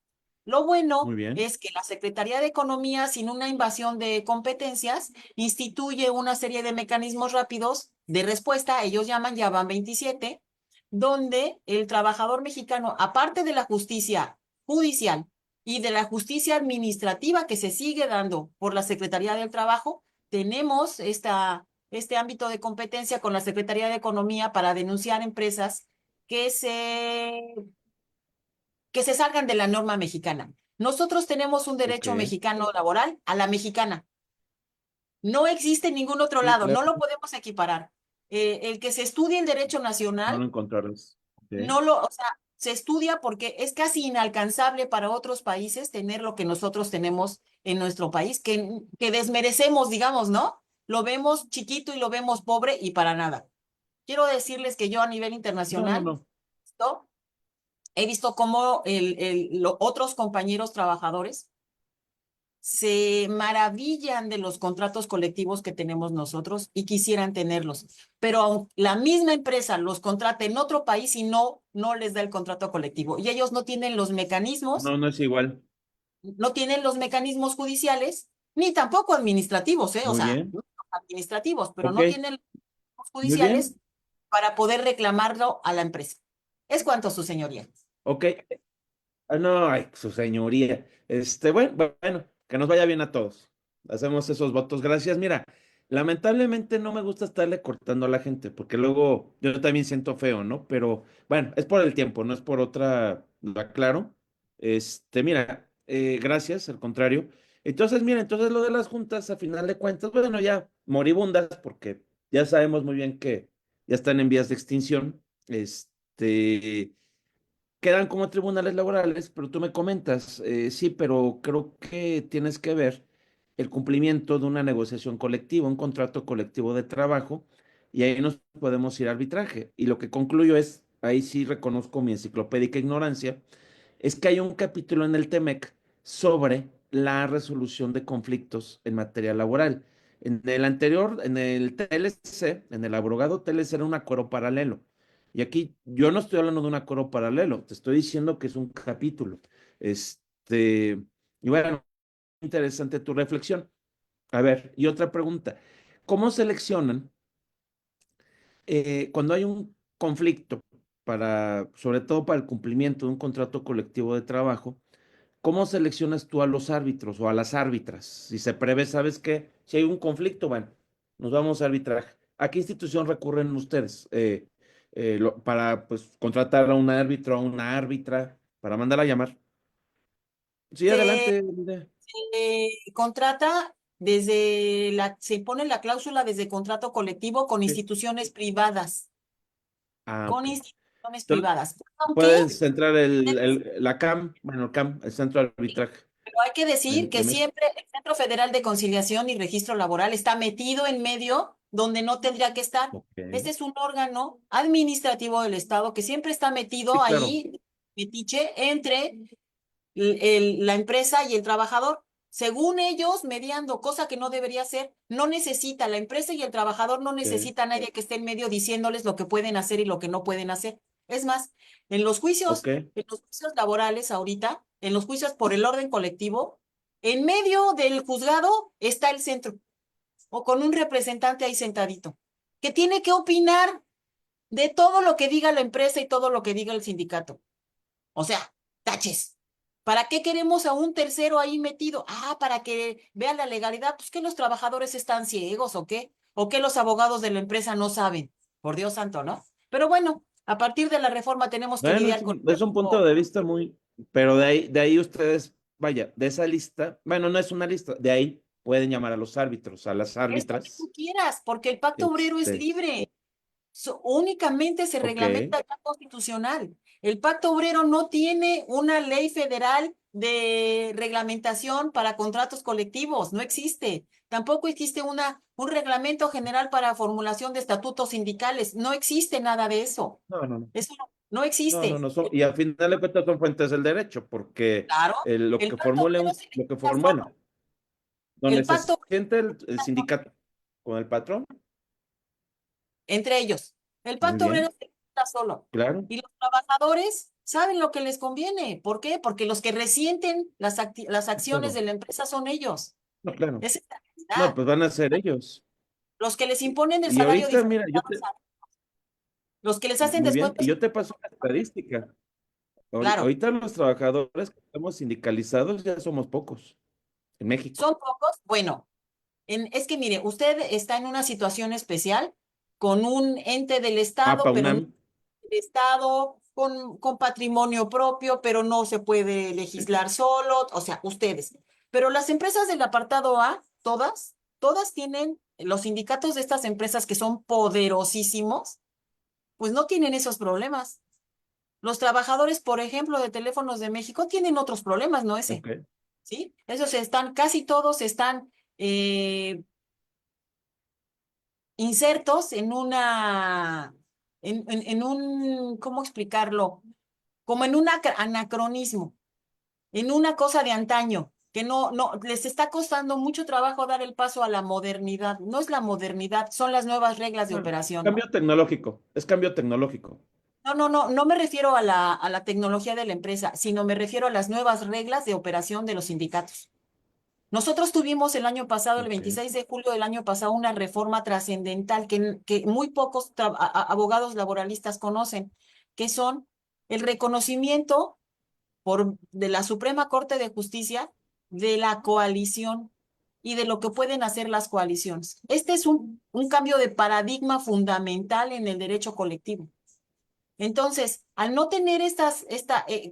Lo Muy bueno bien. es que la Secretaría de Economía, sin una invasión de competencias, instituye una serie de mecanismos rápidos de respuesta, ellos llaman, ya van 27, donde el trabajador mexicano, aparte de la justicia judicial y de la justicia administrativa que se sigue dando por la Secretaría del Trabajo, tenemos este ámbito de competencia con la Secretaría de Economía para denunciar empresas que se, que se salgan de la norma mexicana. Nosotros tenemos un Ok. derecho mexicano laboral a la mexicana. No existe en ningún otro Sí, lado, claro. no lo podemos equiparar. El que se estudie el derecho No lo nacional encontrarás. Ok. no lo, o sea, se estudia porque es casi inalcanzable para otros países tener lo que nosotros tenemos en nuestro país, que desmerecemos, digamos, ¿no? Lo vemos chiquito y lo vemos pobre y para nada. Quiero decirles que yo a nivel No, no, internacional no. ¿no? He visto cómo otros compañeros trabajadores se maravillan de los contratos colectivos que tenemos nosotros y quisieran tenerlos, pero la misma empresa los contrata en otro país y no les da el contrato colectivo. Y ellos no tienen los mecanismos, No, no es igual. no tienen los mecanismos judiciales, ni tampoco administrativos, ¿eh? O Muy sea, bien. no administrativos, pero Ok. no tienen los mecanismos Muy judiciales bien. para poder reclamarlo a la empresa. Es cuanto, su señoría. Ok. Ah, no, ay, su señoría. Bueno, que nos vaya bien a todos. Hacemos esos votos. Gracias. Mira, lamentablemente no me gusta estarle cortando a la gente, porque luego yo también siento feo, ¿no? Pero bueno, es por el tiempo, no es por otra, lo aclaro. Mira, gracias, al contrario. Entonces, mira, entonces lo de las juntas, a final de cuentas, bueno, ya moribundas, porque ya sabemos muy bien que ya están en vías de extinción. Quedan como tribunales laborales, pero tú me comentas, sí, pero creo que tienes que ver el cumplimiento de una negociación colectiva, un contrato colectivo de trabajo, y ahí nos podemos ir a arbitraje. Y lo que concluyo es, ahí sí reconozco mi enciclopédica ignorancia, es que hay un capítulo en el TEMEC sobre la resolución de conflictos en materia laboral. En el anterior, en el TLC, en el abrogado TLC era un acuerdo paralelo. Y aquí yo no estoy hablando de un acuerdo paralelo, te estoy diciendo que es un capítulo. Y bueno, interesante tu reflexión. A ver, y otra pregunta. ¿Cómo seleccionan cuando hay un conflicto sobre todo para el cumplimiento de un contrato colectivo de trabajo? ¿Cómo seleccionas tú a los árbitros o a las árbitras? Si se prevé, ¿sabes qué? Si hay un conflicto, bueno, nos vamos a arbitraje. ¿A qué institución recurren ustedes para pues, contratar a un árbitro, a una árbitra, para mandar a llamar? Sí, Se, adelante, Lidia. contrata se impone la cláusula desde contrato colectivo con Ok. instituciones privadas, Ah, con ok. instituciones Entonces, privadas. Aunque puedes centrar la CAM, bueno, el CAM, el centro de arbitraje. Pero hay que decir que de México. siempre el Centro Federal de Conciliación y Registro Laboral está metido en medio donde no tendría que estar. Ok. Este es un órgano administrativo del Estado que siempre está metido Sí, claro. ahí, metiche, entre la empresa y el trabajador. Según ellos, mediando, cosa que no debería ser, no necesita, la empresa y el trabajador no Ok. necesita a nadie que esté en medio diciéndoles lo que pueden hacer y lo que no pueden hacer. Es más, en los Ok. juicios, en los juicios laborales ahorita, en los juicios por el orden colectivo, en medio del juzgado está el centro, o con un representante ahí sentadito, que tiene que opinar de todo lo que diga la empresa y todo lo que diga el sindicato. O sea, taches. ¿Para qué queremos a un tercero ahí metido? Ah, para que vean la legalidad. Pues que los trabajadores están ciegos o qué. O que los abogados de la empresa no saben. Por Dios santo, ¿no? Pero bueno, a partir de la reforma tenemos que Bueno, lidiar con es un punto esto. de vista muy, pero de ahí ustedes, vaya, de esa lista, bueno, no es una lista, de ahí pueden llamar a los árbitros, a las Es lo que árbitras. tú quieras, porque el pacto obrero es Este, libre. Únicamente se ok, reglamenta acá constitucional. El pacto obrero no tiene una ley federal de reglamentación para contratos colectivos, no existe. Tampoco existe un reglamento general para formulación de estatutos sindicales, no existe nada de eso. no, no, no, Eso no no, existe. y al final de cuentas son fuentes del derecho, porque Claro, lo el que pacto formule obrero se lo que legisla formula, solo. donde El se pacto siente el sindicato con el patrón, entre ellos. El muy pacto obrero bien, se quita solo. claro, Y los trabajadores saben lo que les conviene. ¿Por qué? Porque los que resienten las acciones claro, de la empresa son ellos. no, claro, Esa es la no, realidad. pues van a ser ellos. Los que les imponen el Y salario ahorita, mira, diferenciado, los que les hacen muy bien, y descuentos, yo te paso una estadística. claro, Ahorita los trabajadores que estamos sindicalizados ya somos pocos en México. son pocos. Bueno, es que mire, usted está en una situación especial con un ente del Estado, APA, pero no UNAM, del Estado, con patrimonio propio, pero no se puede legislar solo, o sea, ustedes. Pero las empresas del apartado A, todas tienen, los sindicatos de estas empresas que son poderosísimos, pues no tienen esos problemas. Los trabajadores, por ejemplo, de Teléfonos de México tienen otros problemas, no ese, ok, ¿sí? Esos están, casi todos están insertos en en un, ¿cómo explicarlo? Como en un anacronismo, en una cosa de antaño, que no, les está costando mucho trabajo dar el paso a la modernidad. No es la modernidad, son las nuevas reglas de ah, operación. cambio tecnológico, es cambio tecnológico. No me refiero a a la tecnología de la empresa, sino me refiero a las nuevas reglas de operación de los sindicatos. Nosotros tuvimos el año pasado, el Ok, 26 de julio del año pasado, una reforma trascendental que muy pocos abogados laboralistas conocen, que son el reconocimiento de la Suprema Corte de Justicia de la coalición y de lo que pueden hacer las coaliciones. Este es un cambio de paradigma fundamental en el derecho colectivo. Entonces, al no tener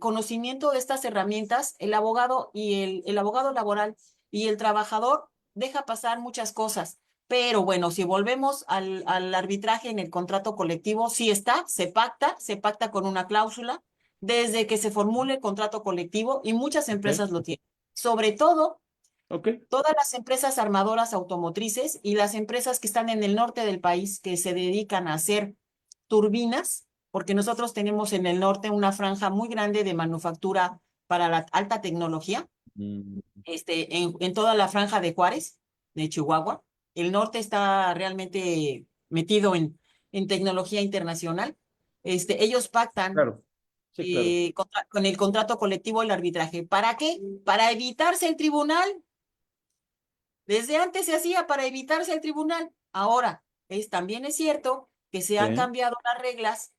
conocimiento de estas herramientas, el abogado el abogado laboral y el trabajador deja pasar muchas cosas. Pero bueno, si volvemos al arbitraje en el contrato colectivo, sí está, se pacta con una cláusula desde que se formule el contrato colectivo y muchas ok, empresas lo tienen. Sobre todo, ok, todas las empresas armadoras automotrices y las empresas que están en el norte del país que se dedican a hacer turbinas, porque nosotros tenemos en el norte una franja muy grande de manufactura para la alta tecnología, mm, en toda la franja de Juárez, de Chihuahua. El norte está realmente metido en tecnología internacional. Ellos pactan claro, sí, claro. con el contrato colectivo el arbitraje. ¿Para qué? Para evitarse el tribunal. Desde antes se hacía para evitarse el tribunal. Ahora, también es cierto que se han Sí, cambiado las reglas.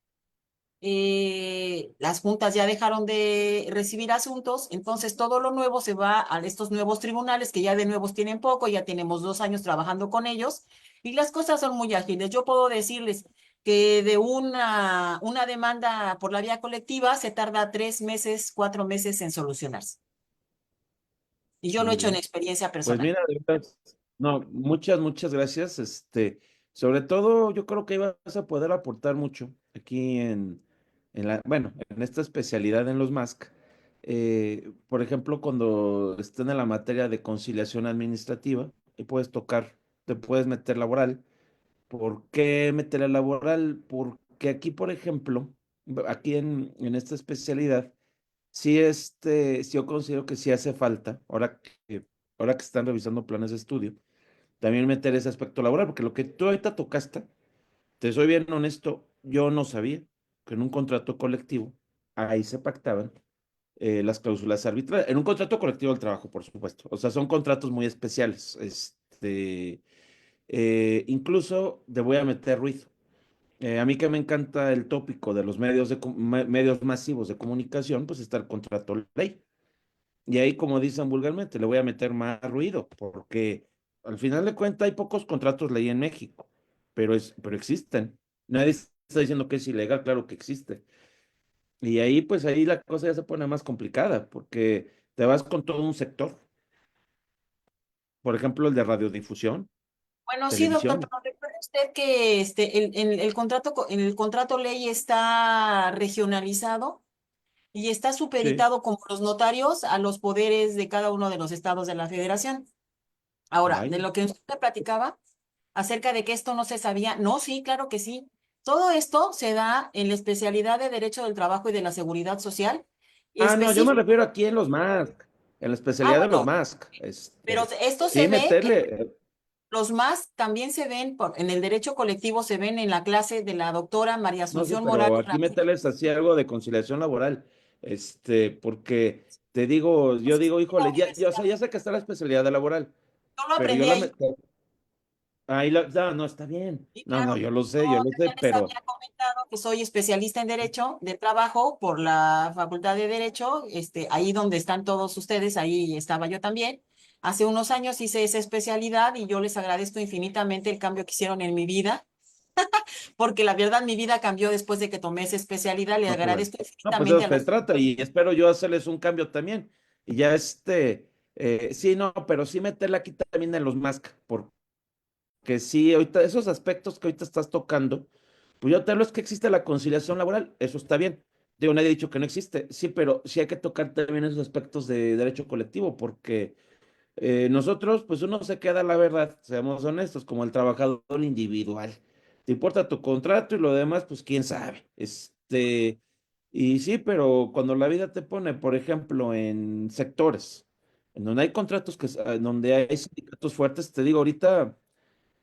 Las juntas ya dejaron de recibir asuntos, entonces todo lo nuevo se va a estos nuevos tribunales que ya de nuevos tienen poco, ya tenemos 2 años trabajando con ellos y las cosas son muy ágiles. Yo puedo decirles que de una demanda por la vía colectiva se tarda 3 meses, 4 meses en solucionarse. Y yo lo he muy hecho en bien. experiencia Pues personal. mira, de verdad, no, muchas gracias. Sobre todo, yo creo que vas a poder aportar mucho aquí bueno, en esta especialidad en los MASC. por ejemplo, cuando estén en la materia de conciliación administrativa, y puedes tocar, te puedes meter laboral. ¿Por qué meter laboral? Porque aquí, por ejemplo, aquí en esta especialidad, sí yo considero que sí hace falta, ahora que están revisando planes de estudio, también meter ese aspecto laboral, porque lo que tú ahorita tocaste, te soy bien honesto, yo no sabía que en un contrato colectivo, ahí se pactaban las cláusulas arbitrales, en un contrato colectivo del trabajo, por supuesto, o sea, son contratos muy especiales, incluso te voy a meter ruido. A mí que me encanta el tópico de los medios masivos de comunicación, pues está el contrato ley. Y ahí, como dicen vulgarmente, le voy a meter más ruido, porque al final de cuentas hay pocos contratos ley en México, pero existen. Nadie está diciendo que es ilegal, claro que existe. Y ahí, pues ahí la cosa ya se pone más complicada, porque te vas con todo un sector. Por ejemplo, el de radiodifusión, Bueno, sí, doctor, televisión. pero recuerde usted que el contrato ley está regionalizado y está Sí. supeditado como los notarios a los poderes de cada uno de los estados de la federación. Ahora, de Vaya. lo que usted me platicaba acerca de que esto no se sabía, no, sí, claro que sí. Todo esto se da en la especialidad de Derecho del Trabajo y de la Seguridad Social. Ah, no, yo me Específico, refiero aquí en los MASC, en la especialidad de los bueno, MASC. pero esto se Sí, ve, meterle. los más también se ven, en el derecho colectivo se ven en la clase de la doctora María No sé, Asunción pero Morales aquí Ramírez. meterles así algo de conciliación laboral. Porque te digo, yo digo, La híjole, o sea, universidad, ya sé que está la especialidad de laboral, yo lo pero yo aprendí la ahí. meto. No, está bien. Y No, no, claro, yo lo yo sé, ya les pero había comentado que soy especialista en Derecho de Trabajo por la Facultad de Derecho, ahí donde están todos ustedes, ahí estaba yo también. Hace unos años hice esa especialidad y yo les agradezco infinitamente el cambio que hicieron en mi vida, porque la verdad mi vida cambió después de que tomé esa especialidad. Le no, qué bueno. agradezco No, pues de infinitamente eso a se los... trata y espero yo hacerles un cambio también. Y ya sí, no, pero sí meterla aquí también en los MASC, que sí, ahorita esos aspectos que ahorita estás tocando, pues yo te hablo es que existe la conciliación laboral, eso está bien. Digo, nadie ha dicho que no existe, sí, pero sí hay que tocar también esos aspectos de derecho colectivo, porque nosotros, pues uno se queda, la verdad, seamos honestos, como el trabajador individual. Te importa tu contrato y lo demás, pues quién sabe. Y sí, pero cuando la vida te pone, por ejemplo, en sectores, en donde hay contratos en donde hay sindicatos fuertes, te digo, ahorita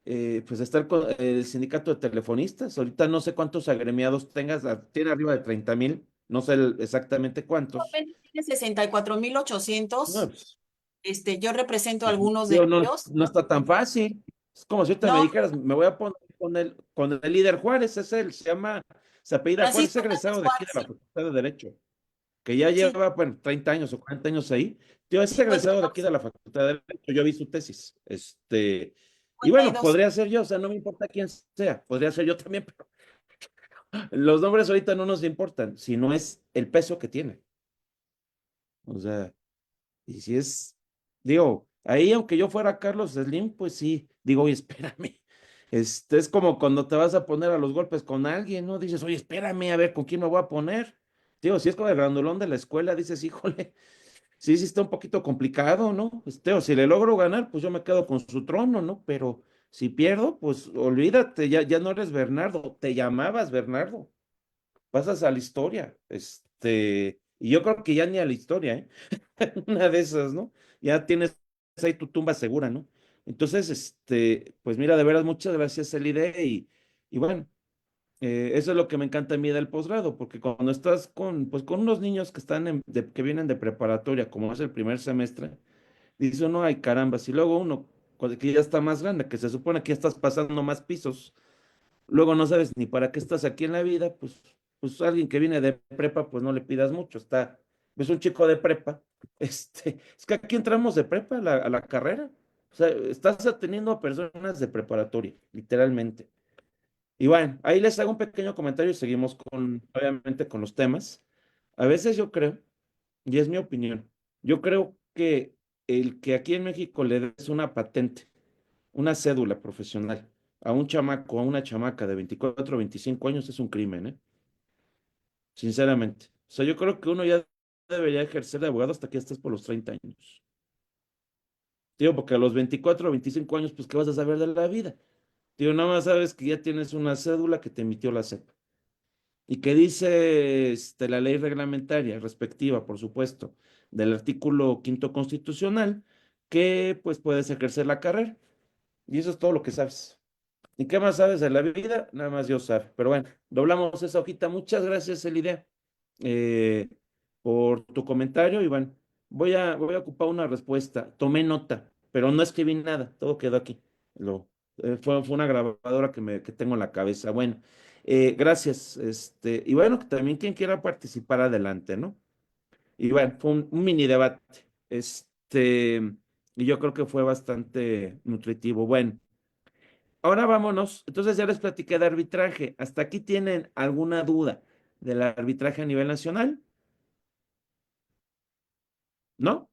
pues está el sindicato de telefonistas. Ahorita no sé cuántos agremiados tengas, tiene arriba de 30,000, no sé exactamente cuántos. Tiene 64,800. No, pues, Yo represento pues, algunos de digo, no, ellos. no está tan fácil. Es como si ahorita me No, dijeras, me voy a poner con el líder Juárez, es él, se apellida Juárez, es Francisco Hernández egresado de aquí de Juárez, la sí, Facultad de Derecho, que ya sí, lleva, bueno, 30 años o 40 años ahí. Tío, es 52, egresado de aquí de la Facultad de Derecho, yo vi su tesis. Y bueno, 52. podría ser yo, o sea, no me importa quién sea, podría ser yo también. Los nombres ahorita no nos importan, sino es el peso que tiene. O sea, y si es, digo, ahí aunque yo fuera Carlos Slim, pues sí, digo, oye, espérame. Es como cuando te vas a poner a los golpes con alguien, ¿no? Dices, oye, espérame, a ver con quién me voy a poner. Digo, si es con el grandulón de la escuela, dices, híjole, sí está un poquito complicado, ¿no? O si le logro ganar, pues yo me quedo con su trono, ¿no? Pero si pierdo, pues olvídate, ya no eres Bernardo, te llamabas Bernardo. Pasas a la historia, y yo creo que ya ni a la historia, ¿eh? Una de esas, ¿no? Ya tienes ahí tu tumba segura, ¿no? Entonces, pues mira, de veras, muchas gracias, Elide, y bueno, eso es lo que me encanta a mí del posgrado, porque cuando estás pues, con unos niños que que vienen de preparatoria, como es el primer semestre, dice uno, ay, caramba, si luego uno, que ya está más grande, que se supone que ya estás pasando más pisos, luego no sabes ni para qué estás aquí en la vida, pues alguien que viene de prepa, pues no le pidas mucho, es un chico de prepa, es que aquí entramos de prepa a la carrera, o sea, estás atendiendo a personas de preparatoria, literalmente. Y bueno, ahí les hago un pequeño comentario y seguimos obviamente, con los temas. A veces yo creo, y es mi opinión, yo creo que el que aquí en México le des una patente, una cédula profesional a un chamaco, a una chamaca de 24 o 25 años es un crimen, ¿eh? Sinceramente. O sea, yo creo que uno ya debería ejercer de abogado hasta que estés por los 30 años. Digo, porque a los 24 o 25 años, pues, ¿qué vas a saber de la vida? Digo, nada más sabes que ya tienes una cédula que te emitió la SEP. Y que dice la ley reglamentaria respectiva, por supuesto, del artículo quinto constitucional, que pues puedes ejercer la carrera. Y eso es todo lo que sabes. ¿Y qué más sabes de la vida? Nada más Dios sabe. Pero bueno, doblamos esa hojita. Muchas gracias, Elidea, eh, por tu comentario. Y bueno, voy a ocupar una respuesta. Tomé nota, pero no escribí nada. Todo quedó aquí. Lo, fue una grabadora que tengo en la cabeza. Bueno, gracias. Y bueno, que también quien quiera participar adelante, ¿no? Y bueno, fue un mini debate. Y yo creo que fue bastante nutritivo. Bueno. Ahora vámonos. Entonces ya les platiqué de arbitraje. ¿Hasta aquí tienen alguna duda del arbitraje a nivel nacional? ¿No?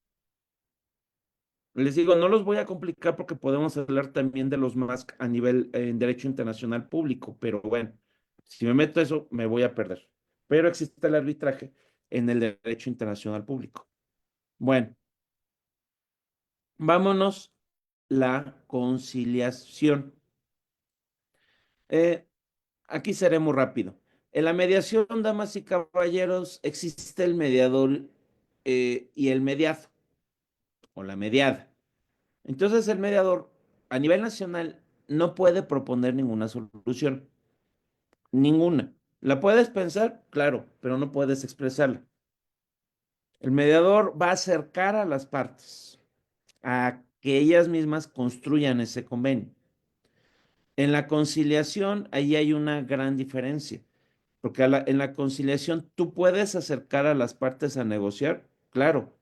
Les digo, no los voy a complicar porque podemos hablar también de los más a nivel en derecho internacional público, pero bueno, si me meto a eso me voy a perder. Pero existe el arbitraje en el derecho internacional público. Bueno, vámonos la conciliación. Eh, Aquí seré muy rápido. En la mediación, damas y caballeros, existe el mediador y el mediado, o la mediada. Entonces, el mediador, a nivel nacional, no puede proponer ninguna solución, ninguna. ¿La puedes pensar? Claro, pero no puedes expresarla. El mediador va a acercar a las partes a que ellas mismas construyan ese convenio. En la conciliación, ahí hay una gran diferencia. Porque en la conciliación tú puedes acercar a las partes a negociar, claro,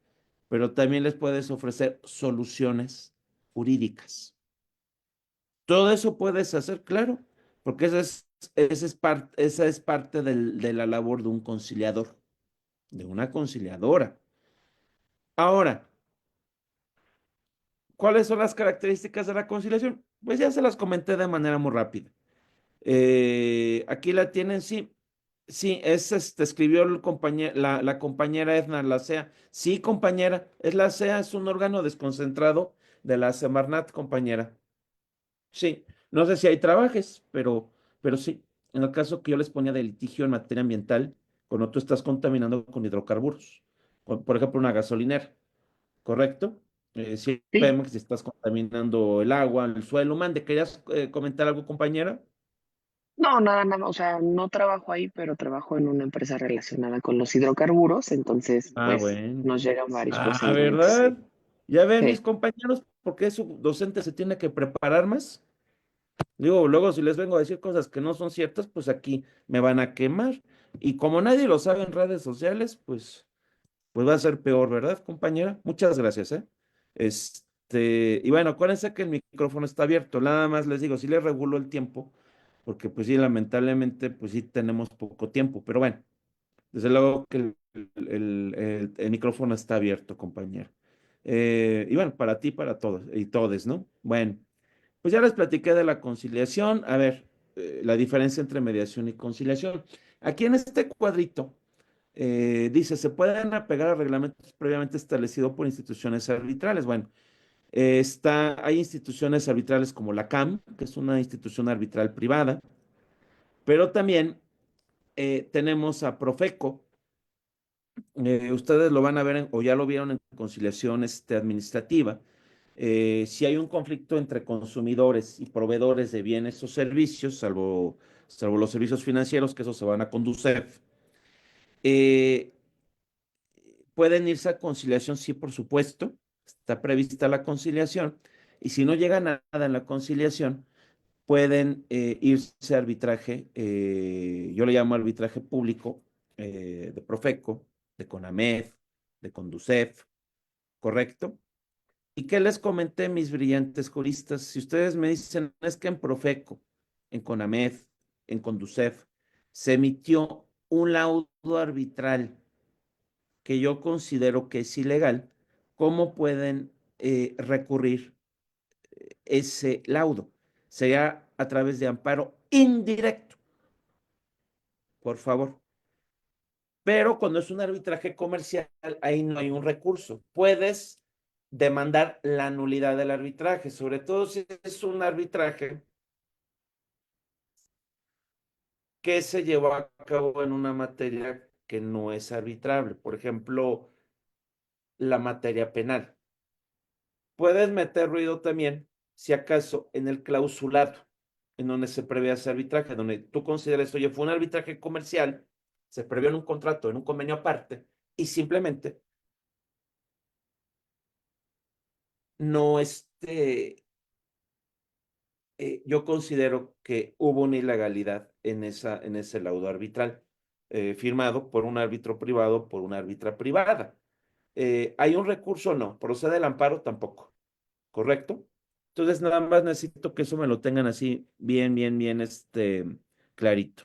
pero también les puedes ofrecer soluciones jurídicas. Todo eso puedes hacer, claro, porque esa es parte de la labor de un conciliador, de una conciliadora. Ahora, ¿cuáles son las características de la conciliación? Pues ya se las comenté de manera muy rápida. Aquí la tienen, sí. Sí, escribió la compañera Edna, la CEA. Sí, compañera, es la CEA, es un órgano desconcentrado de la Semarnat, compañera. Sí, no sé si hay trabajes, pero sí. En el caso que yo les ponía de litigio en materia ambiental, cuando tú estás contaminando con hidrocarburos, por ejemplo, una gasolinera, ¿correcto? Sí, Sí, vemos que si estás contaminando el agua, el suelo, mande, ¿querías comentar algo, compañera? no, nada, o sea, no trabajo ahí, pero trabajo en una empresa relacionada con los hidrocarburos, entonces, Ah, pues, bueno. nos llegan varios Ah, procedimientos, sí. ¿verdad? Ya ven mis Sí. compañeros, ¿por qué su docente se tiene que preparar más? Digo, luego si les vengo a decir cosas que no son ciertas, pues aquí me van a quemar. Y como nadie lo sabe en redes sociales, pues va a ser peor, ¿verdad, compañera? Muchas gracias, ¿eh? Y bueno, acuérdense que el micrófono está abierto. Nada más les digo, sí les regulo el tiempo, porque pues sí, lamentablemente, pues sí tenemos poco tiempo. Pero bueno, desde luego que el micrófono está abierto, compañero. Y bueno, para ti, para todos y todes, ¿no? Bueno, pues ya les platiqué de la conciliación. A ver, la diferencia entre mediación y conciliación. Aquí en este cuadrito dice, se pueden apegar a reglamentos previamente establecidos por instituciones arbitrales. Bueno, hay instituciones arbitrales como la CAM, que es una institución arbitral privada, pero también tenemos a Profeco. Ustedes lo van a ver o ya lo vieron en conciliación administrativa. Si hay un conflicto entre consumidores y proveedores de bienes o servicios, salvo los servicios financieros, que eso se van a conducir, eh, pueden irse a conciliación, sí, por supuesto, está prevista la conciliación, y si no llega nada en la conciliación, pueden irse a arbitraje, yo le llamo arbitraje público, de Profeco, de CONAMED, de CONDUCEF, ¿correcto? ¿Y qué les comenté, mis brillantes juristas? Si ustedes me dicen, es que en Profeco, en CONAMED, en CONDUCEF, se emitió un laudo arbitral que yo considero que es ilegal, ¿cómo pueden recurrir ese laudo? Sería a través de amparo indirecto, por favor. Pero cuando es un arbitraje comercial, ahí no hay un recurso. Puedes demandar la nulidad del arbitraje, sobre todo si es un arbitraje que se llevó a cabo en una materia que no es arbitrable. Por ejemplo, la materia penal. Puedes meter ruido también, si acaso, en el clausulado, en donde se prevé ese arbitraje, donde tú consideres, oye, fue un arbitraje comercial, se previó en un contrato, en un convenio aparte, y simplemente no yo considero que hubo una ilegalidad en ese laudo arbitral, firmado por un árbitro privado, por una árbitra privada. ¿Hay un recurso? No. ¿Procede el amparo? Tampoco. ¿Correcto? Entonces, nada más necesito que eso me lo tengan así bien, bien, bien, clarito.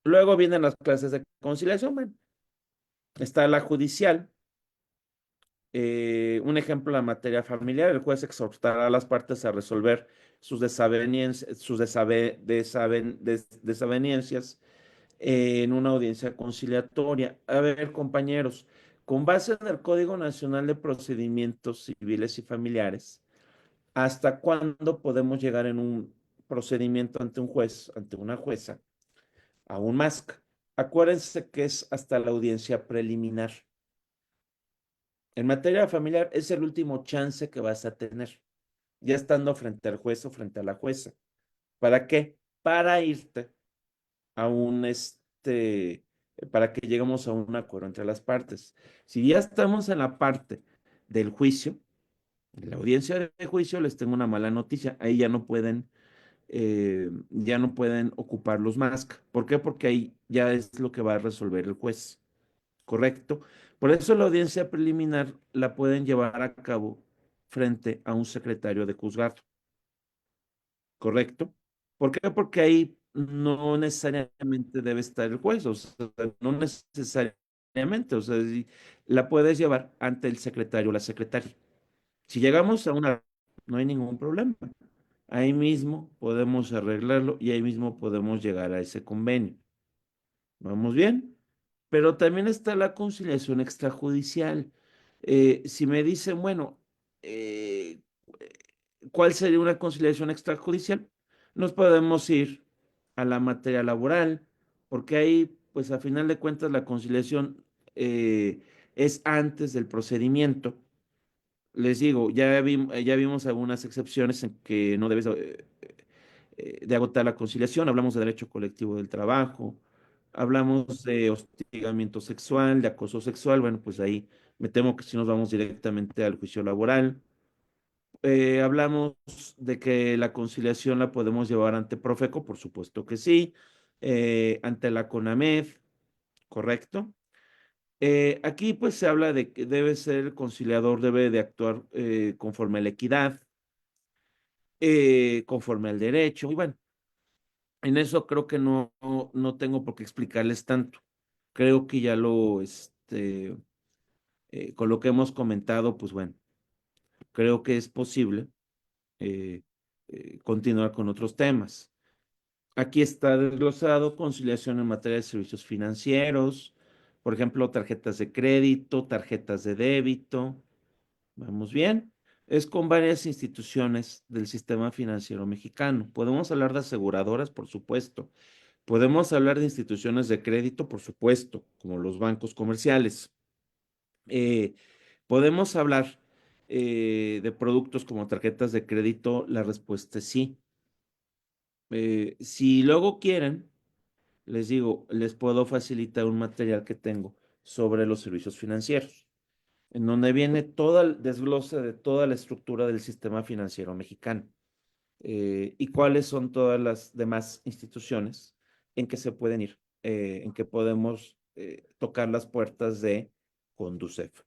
Luego vienen las clases de conciliación. Bueno, está la judicial. Un ejemplo, la materia familiar. El juez exhortará a las partes a resolver sus desavenencias en una audiencia conciliatoria. A ver, compañeros, con base en el Código Nacional de Procedimientos Civiles y Familiares, ¿hasta cuándo podemos llegar en un procedimiento ante un juez, ante una jueza, a un MASC? Acuérdense que es hasta la audiencia preliminar. En materia familiar es el último chance que vas a tener, ya estando frente al juez o frente a la jueza. ¿Para qué? Para irte a para que lleguemos a un acuerdo entre las partes. Si ya estamos en la parte del juicio, en la audiencia de juicio, les tengo una mala noticia. Ahí ya no pueden ocupar los MASC. ¿Por qué? Porque ahí ya es lo que va a resolver el juez. ¿Correcto? Por eso la audiencia preliminar la pueden llevar a cabo frente a un secretario de juzgado. ¿Correcto? ¿Por qué? Porque ahí no necesariamente debe estar el juez, o sea, no necesariamente, o sea, la puedes llevar ante el secretario o la secretaria. Si llegamos a una, no hay ningún problema. Ahí mismo podemos arreglarlo y ahí mismo podemos llegar a ese convenio. ¿Vamos bien? Pero también está la conciliación extrajudicial. Si me dicen, bueno, eh, ¿cuál sería una conciliación extrajudicial? Nos podemos ir a la materia laboral, porque ahí, pues a final de cuentas, la conciliación es antes del procedimiento. Les digo, ya vimos algunas excepciones en que no debes de agotar la conciliación. Hablamos de derecho colectivo del trabajo, hablamos de hostigamiento sexual, de acoso sexual. Bueno, pues ahí me temo que si nos vamos directamente al juicio laboral. Hablamos de que la conciliación la podemos llevar ante Profeco, por supuesto que sí, ante la CONAMED, ¿correcto? Aquí pues se habla de que debe ser el conciliador, debe de actuar conforme a la equidad, conforme al derecho, y bueno, en eso creo que no tengo por qué explicarles tanto. Creo que ya con lo que hemos comentado, pues bueno, creo que es posible eh, continuar con otros temas. Aquí está desglosado conciliación en materia de servicios financieros, por ejemplo, tarjetas de crédito, tarjetas de débito. ¿Vamos bien? Es con varias instituciones del sistema financiero mexicano. Podemos hablar de aseguradoras, por supuesto. Podemos hablar de instituciones de crédito, por supuesto, como los bancos comerciales. Eh, podemos hablar de productos como tarjetas de crédito. La respuesta es sí. Si luego quieren, les digo, les puedo facilitar un material que tengo sobre los servicios financieros, en donde viene todo el desglose de toda la estructura del sistema financiero mexicano, y cuáles son todas las demás instituciones en que se pueden ir, en que podemos tocar las puertas de Conducef.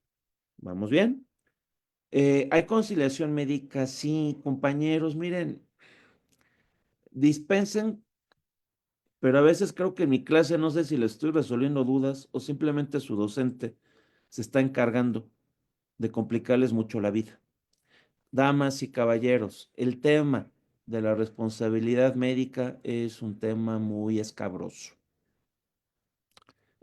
¿Vamos bien? ¿Hay conciliación médica? Sí, compañeros, miren, dispensen, pero a veces creo que en mi clase no sé si le estoy resolviendo dudas o simplemente su docente se está encargando de complicarles mucho la vida. Damas y caballeros, el tema de la responsabilidad médica es un tema muy escabroso.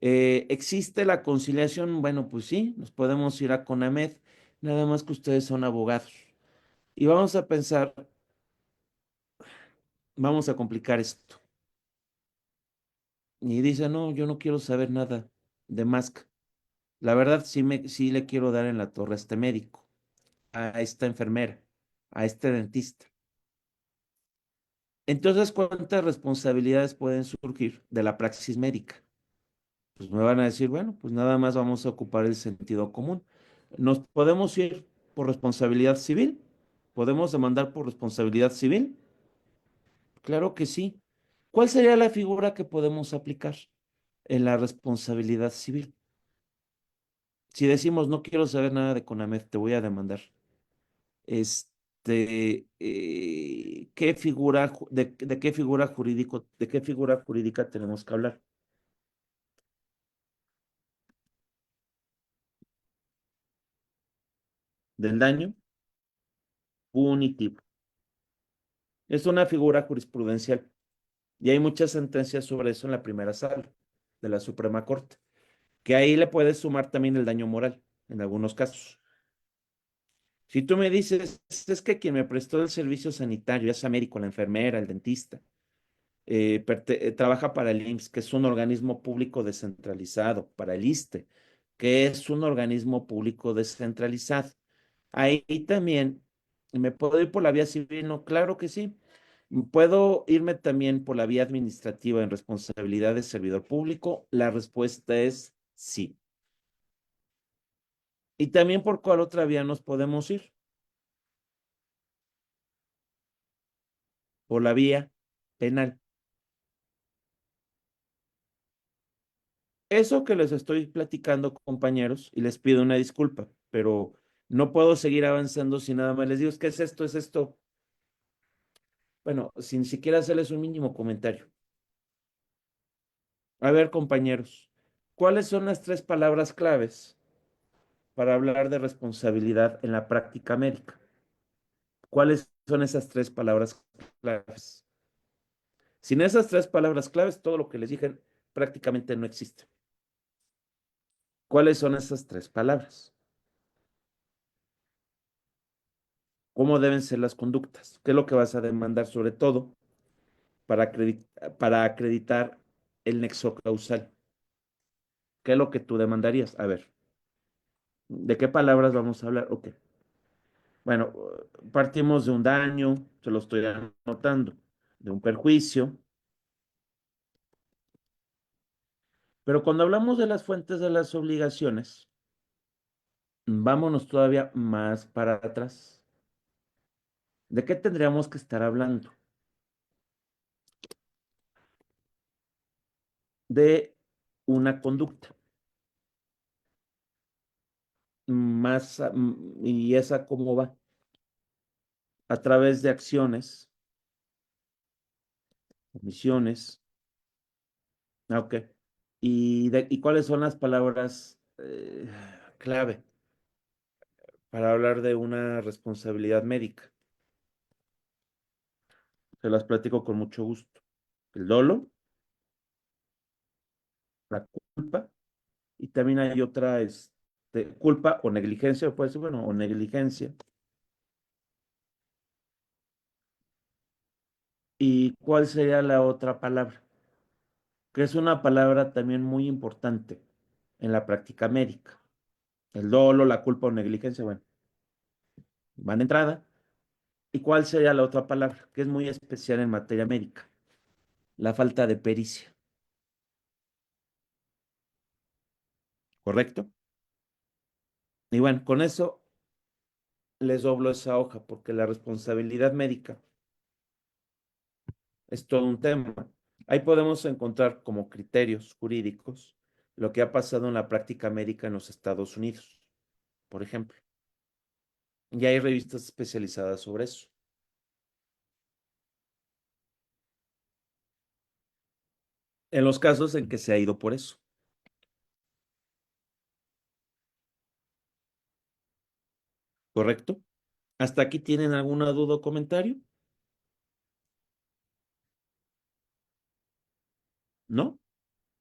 ¿Existe la conciliación? Bueno, pues sí, nos podemos ir a CONAMED, nada más que ustedes son abogados. Y vamos a pensar, vamos a complicar esto. Y dice, no, yo no quiero saber nada de Musk. La verdad, sí le quiero dar en la torre a este médico, a esta enfermera, a este dentista. Entonces, ¿cuántas responsabilidades pueden surgir de la praxis médica? Pues me van a decir, bueno, pues nada más vamos a ocupar el sentido común. ¿Nos podemos ir por responsabilidad civil? ¿Podemos demandar por responsabilidad civil? Claro que sí. ¿Cuál sería la figura que podemos aplicar en la responsabilidad civil? Si decimos, no quiero saber nada de CONAMED, te voy a demandar. ¿Qué figura, de qué figura jurídico, de qué figura jurídica tenemos que hablar? Del daño punitivo. Es una figura jurisprudencial y hay muchas sentencias sobre eso en la primera sala de la Suprema Corte, que ahí le puedes sumar también el daño moral en algunos casos. Si tú me dices, es que quien me prestó el servicio sanitario, ya sea médico, la enfermera, el dentista, trabaja para el IMSS, que es un organismo público descentralizado, para el ISSSTE, que es un organismo público descentralizado. Ahí también me puedo ir por la vía civil, ¿no? Claro que sí. ¿Puedo irme también por la vía administrativa en responsabilidad de servidor público? La respuesta es sí. ¿Y también por cuál otra vía nos podemos ir? Por la vía penal. Eso que les estoy platicando, compañeros, y les pido una disculpa, pero no puedo seguir avanzando si nada más les digo, ¿qué es esto? ¿Es esto? Bueno, sin siquiera hacerles un mínimo comentario. A ver, compañeros, ¿cuáles son las tres palabras claves para hablar de responsabilidad en la práctica médica? ¿Cuáles son esas tres palabras claves? Sin esas tres palabras claves, todo lo que les dije prácticamente no existe. ¿Cuáles son esas tres palabras? ¿Cómo deben ser las conductas? ¿Qué es lo que vas a demandar sobre todo para acreditar el nexo causal? ¿Qué es lo que tú demandarías? A ver, ¿de qué palabras vamos a hablar? Ok. Bueno, partimos de un daño, se lo estoy anotando, de un perjuicio, pero cuando hablamos de las fuentes de las obligaciones, vámonos todavía más para atrás. ¿De qué tendríamos que estar hablando? De una conducta. ¿Y esa cómo va? A través de acciones, omisiones. Ok. ¿Y cuáles son las palabras clave para hablar de una responsabilidad médica? Se las platico con mucho gusto. El dolo, la culpa, y también hay otra, culpa o negligencia, puede ser, bueno, o negligencia. ¿Y cuál sería la otra palabra? Que es una palabra también muy importante en la práctica médica. El dolo, la culpa o negligencia, bueno, van de entrada. ¿Y cuál sería la otra palabra? Que es muy especial en materia médica. La falta de pericia. ¿Correcto? Y bueno, con eso les doblo esa hoja porque la responsabilidad médica es todo un tema. Ahí podemos encontrar como criterios jurídicos lo que ha pasado en la práctica médica en los Estados Unidos, por ejemplo. Y hay revistas especializadas sobre eso. En los casos en que se ha ido por eso. ¿Correcto? ¿Hasta aquí tienen alguna duda o comentario? ¿No?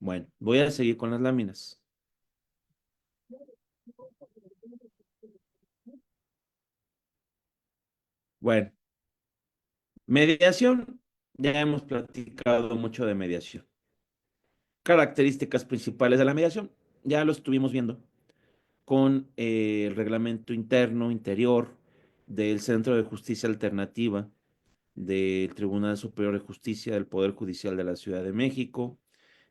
Bueno, voy a seguir con las láminas. Bueno, mediación. Ya hemos platicado mucho de mediación. Características principales de la mediación. Ya lo estuvimos viendo con el reglamento interno, interior del Centro de Justicia Alternativa del Tribunal Superior de Justicia del Poder Judicial de la Ciudad de México.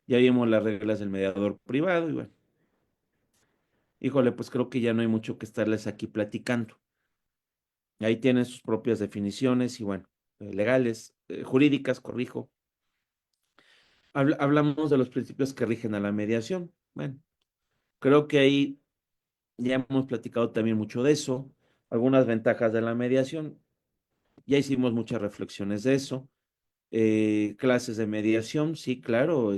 Ya vimos las reglas del mediador privado y bueno, híjole, pues creo que ya no hay mucho que estarles aquí platicando. Ahí tienen sus propias definiciones y bueno, legales, jurídicas, corrijo. Hablamos de los principios que rigen a la mediación. Bueno, creo que ahí ya hemos platicado también mucho de eso, algunas ventajas de la mediación. Ya hicimos muchas reflexiones de eso. Clases de mediación, sí, claro,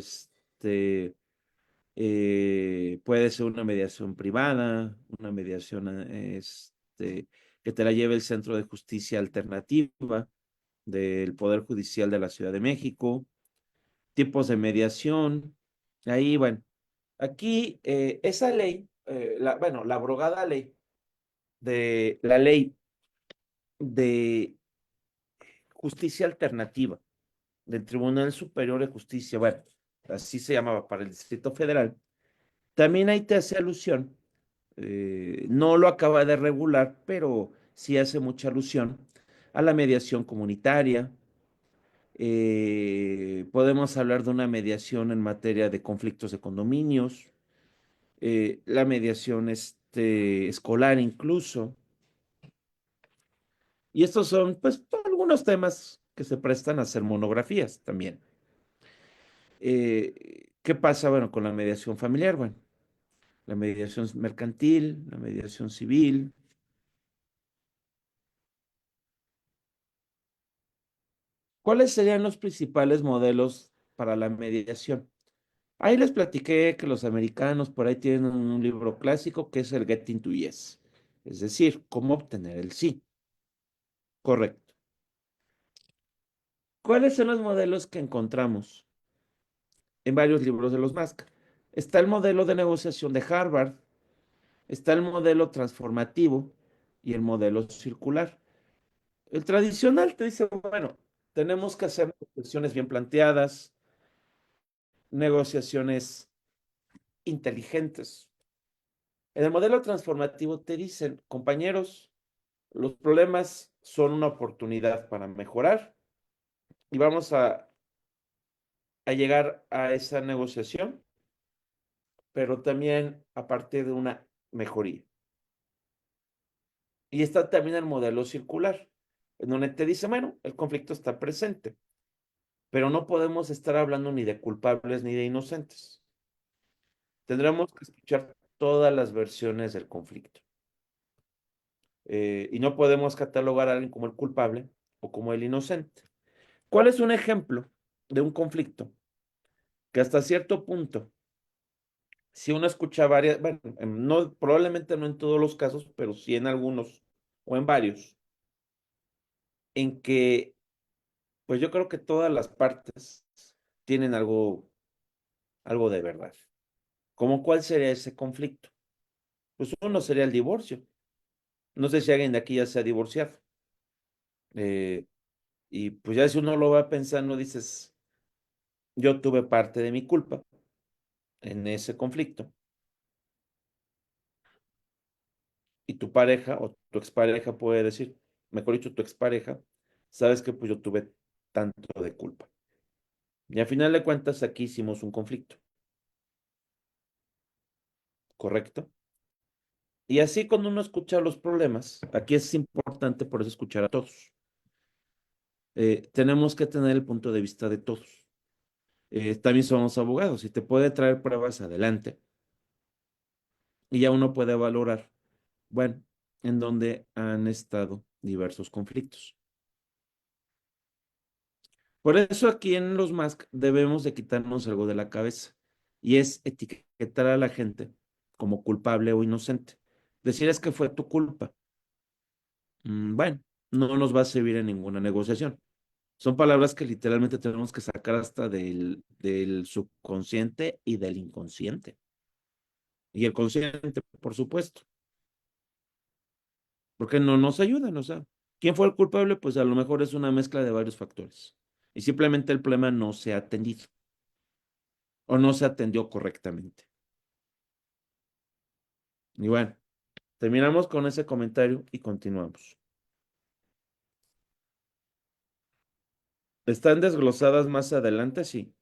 puede ser una mediación privada, una mediación que te la lleve el Centro de Justicia Alternativa del Poder Judicial de la Ciudad de México, tipos de mediación. Ahí, bueno, aquí esa ley, bueno, la abrogada ley de la ley de justicia alternativa del Tribunal Superior de Justicia, bueno, así se llamaba para el Distrito Federal, también ahí te hace alusión, no lo acaba de regular, pero sí hace mucha alusión a la mediación comunitaria. Podemos hablar de una mediación en materia de conflictos de condominios, la mediación escolar incluso. Y estos son, pues, algunos temas que se prestan a hacer monografías también. ¿Qué pasa, bueno, con la mediación familiar? Bueno, la mediación mercantil, la mediación civil. ¿Cuáles serían los principales modelos para la mediación? Ahí les platiqué que los americanos por ahí tienen un libro clásico que es el Getting to Yes, es decir, cómo obtener el sí. Correcto. ¿Cuáles son los modelos que encontramos en varios libros de los MASC? Está el modelo de negociación de Harvard, está el modelo transformativo y el modelo circular. El tradicional te dice, bueno, tenemos que hacer negociaciones bien planteadas, negociaciones inteligentes. En el modelo transformativo te dicen, compañeros, los problemas son una oportunidad para mejorar y vamos a llegar a esa negociación, pero también a partir de una mejoría. Y está también el modelo circular, en donde te dice, bueno, el conflicto está presente, pero no podemos estar hablando ni de culpables ni de inocentes. Tendremos que escuchar todas las versiones del conflicto. Y no podemos catalogar a alguien como el culpable o como el inocente. ¿Cuál es un ejemplo de un conflicto que hasta cierto punto, si uno escucha varias, bueno, no, probablemente no en todos los casos, pero sí en algunos o en varios, en que, pues yo creo que todas las partes tienen algo de verdad? ¿Cómo cuál sería ese conflicto? Pues uno sería el divorcio. No sé si alguien de aquí ya se ha divorciado. Eh, y pues ya si uno lo va pensando, dices, yo tuve parte de mi culpa en ese conflicto. Y tu pareja o tu expareja puede decir, mejor dicho, tu expareja, sabes que pues yo tuve tanto de culpa. Y al final de cuentas aquí hicimos un conflicto, ¿correcto? Y así cuando uno escucha los problemas, aquí es importante por eso escuchar a todos. Tenemos que tener el punto de vista de todos. También somos abogados y te puede traer pruebas adelante y ya uno puede valorar, bueno, en dónde han estado diversos conflictos. Por eso aquí en los Mask debemos de quitarnos algo de la cabeza y es etiquetar a la gente como culpable o inocente. Decir es que fue tu culpa. Bueno, no nos va a servir en ninguna negociación. Son palabras que literalmente tenemos que sacar hasta del subconsciente y del inconsciente. Y el consciente, por supuesto, porque no nos ayudan, o sea, ¿quién fue el culpable? Pues a lo mejor es una mezcla de varios factores. Y simplemente el problema no se ha atendido o no se atendió correctamente. Y bueno, terminamos con ese comentario y continuamos. ¿Están desglosadas más adelante? Sí.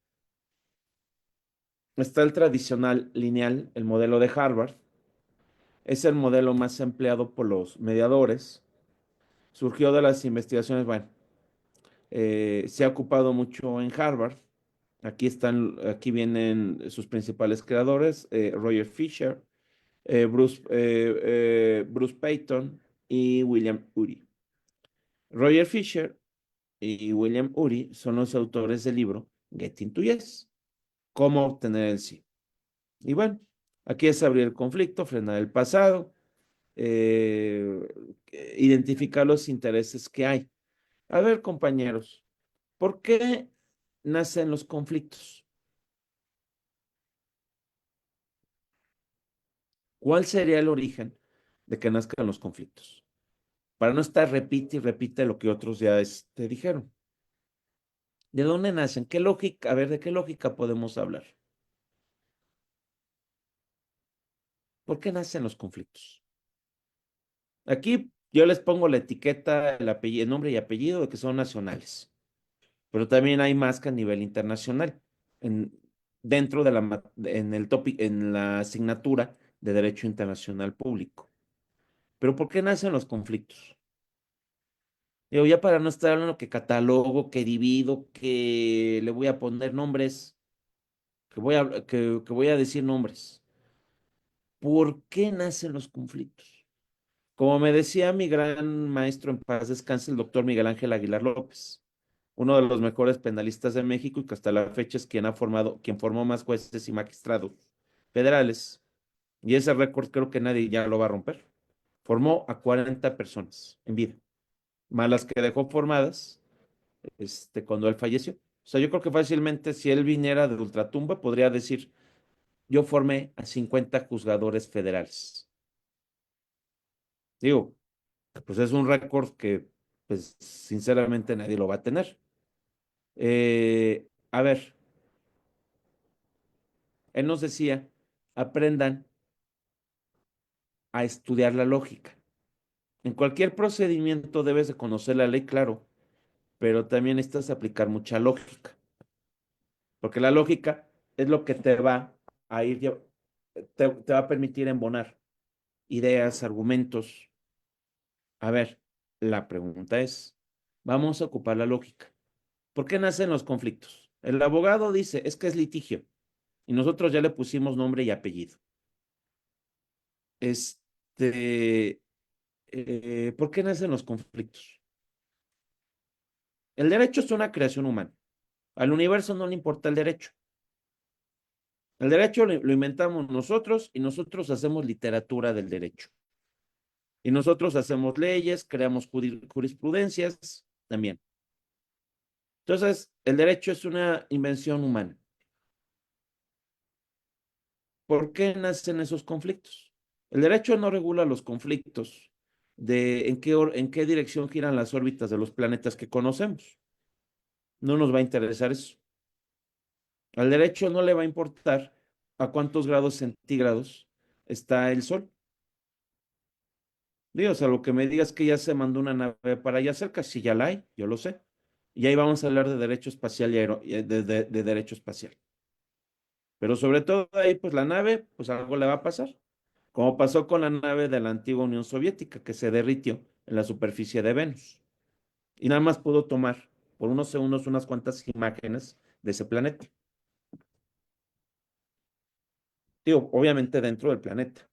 Está el tradicional lineal, el modelo de Harvard. Es el modelo más empleado por los mediadores. Surgió de las investigaciones, bueno, se ha ocupado mucho en Harvard. Aquí vienen sus principales creadores, Roger Fisher, Bruce Payton y William Ury. Roger Fisher y William Ury son los autores del libro Getting to Yes, cómo obtener el sí. Y bueno, aquí es abrir el conflicto, frenar el pasado, eh, identificar los intereses que hay. A ver, compañeros, ¿por qué nacen los conflictos? ¿Cuál sería el origen de que nazcan los conflictos? Para no estar repite y repite lo que otros ya dijeron. ¿De dónde nacen? ¿Qué lógica? A ver, ¿de qué lógica podemos hablar? ¿Por qué nacen los conflictos? Aquí yo les pongo la etiqueta, el nombre y apellido de que son nacionales, pero también hay más que a nivel internacional, en, dentro de en el en la asignatura de Derecho Internacional Público. Pero ¿por qué nacen los conflictos? Digo, ya para no estar hablando que catalogo, que divido, que le voy a poner nombres, que voy a decir nombres. ¿Por qué nacen los conflictos? Como me decía mi gran maestro en paz descanse, el doctor Miguel Ángel Aguilar López, uno de los mejores penalistas de México y que hasta la fecha es quien formó más jueces y magistrados federales. Y ese récord creo que nadie ya lo va a romper. Formó a 40 personas en vida, más las que dejó formadas cuando él falleció. O sea, yo creo que fácilmente si él viniera de ultratumba, podría decir, yo formé a 50 juzgadores federales. Digo, pues es un récord que, pues, sinceramente nadie lo va a tener. A ver, él nos decía, aprendan a estudiar la lógica. En cualquier procedimiento debes de conocer la ley, claro, pero también necesitas aplicar mucha lógica, porque la lógica es lo que te va a te va a permitir embonar ideas, argumentos. A ver, la pregunta es, vamos a ocupar la lógica. ¿Por qué nacen los conflictos? El abogado dice, es que es litigio, y nosotros ya le pusimos nombre y apellido. Este, ¿Por qué nacen los conflictos? El derecho es una creación humana. Al universo no le importa el derecho. El derecho lo inventamos nosotros y nosotros hacemos literatura del derecho. Y nosotros hacemos leyes, creamos jurisprudencias también. Entonces, el derecho es una invención humana. ¿Por qué nacen esos conflictos? El derecho no regula los conflictos de en qué dirección giran las órbitas de los planetas que conocemos. No nos va a interesar eso. Al derecho no le va a importar a cuántos grados centígrados está el Sol. Dios, a lo que me digas que ya se mandó una nave para allá cerca, si ya la hay, yo lo sé. Y ahí vamos a hablar de derecho espacial de derecho espacial. Pero sobre todo ahí, pues la nave, pues algo le va a pasar. Como pasó con la nave de la antigua Unión Soviética, que se derritió en la superficie de Venus. Y nada más pudo tomar por unos segundos unas cuantas imágenes de ese planeta. Digo, obviamente dentro del planeta.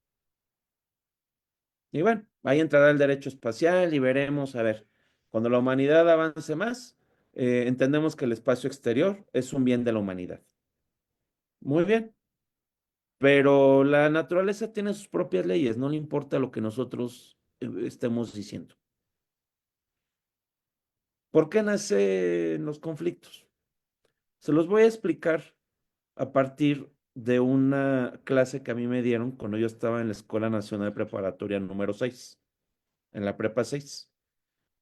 Y bueno, ahí entrará el derecho espacial y veremos, a ver, cuando la humanidad avance más, entendemos que el espacio exterior es un bien de la humanidad. Muy bien, pero la naturaleza tiene sus propias leyes, no le importa lo que nosotros estemos diciendo. ¿Por qué nacen los conflictos? Se los voy a explicar a partir de una clase que a mí me dieron cuando yo estaba en la Escuela Nacional Preparatoria número 6, en la Prepa 6,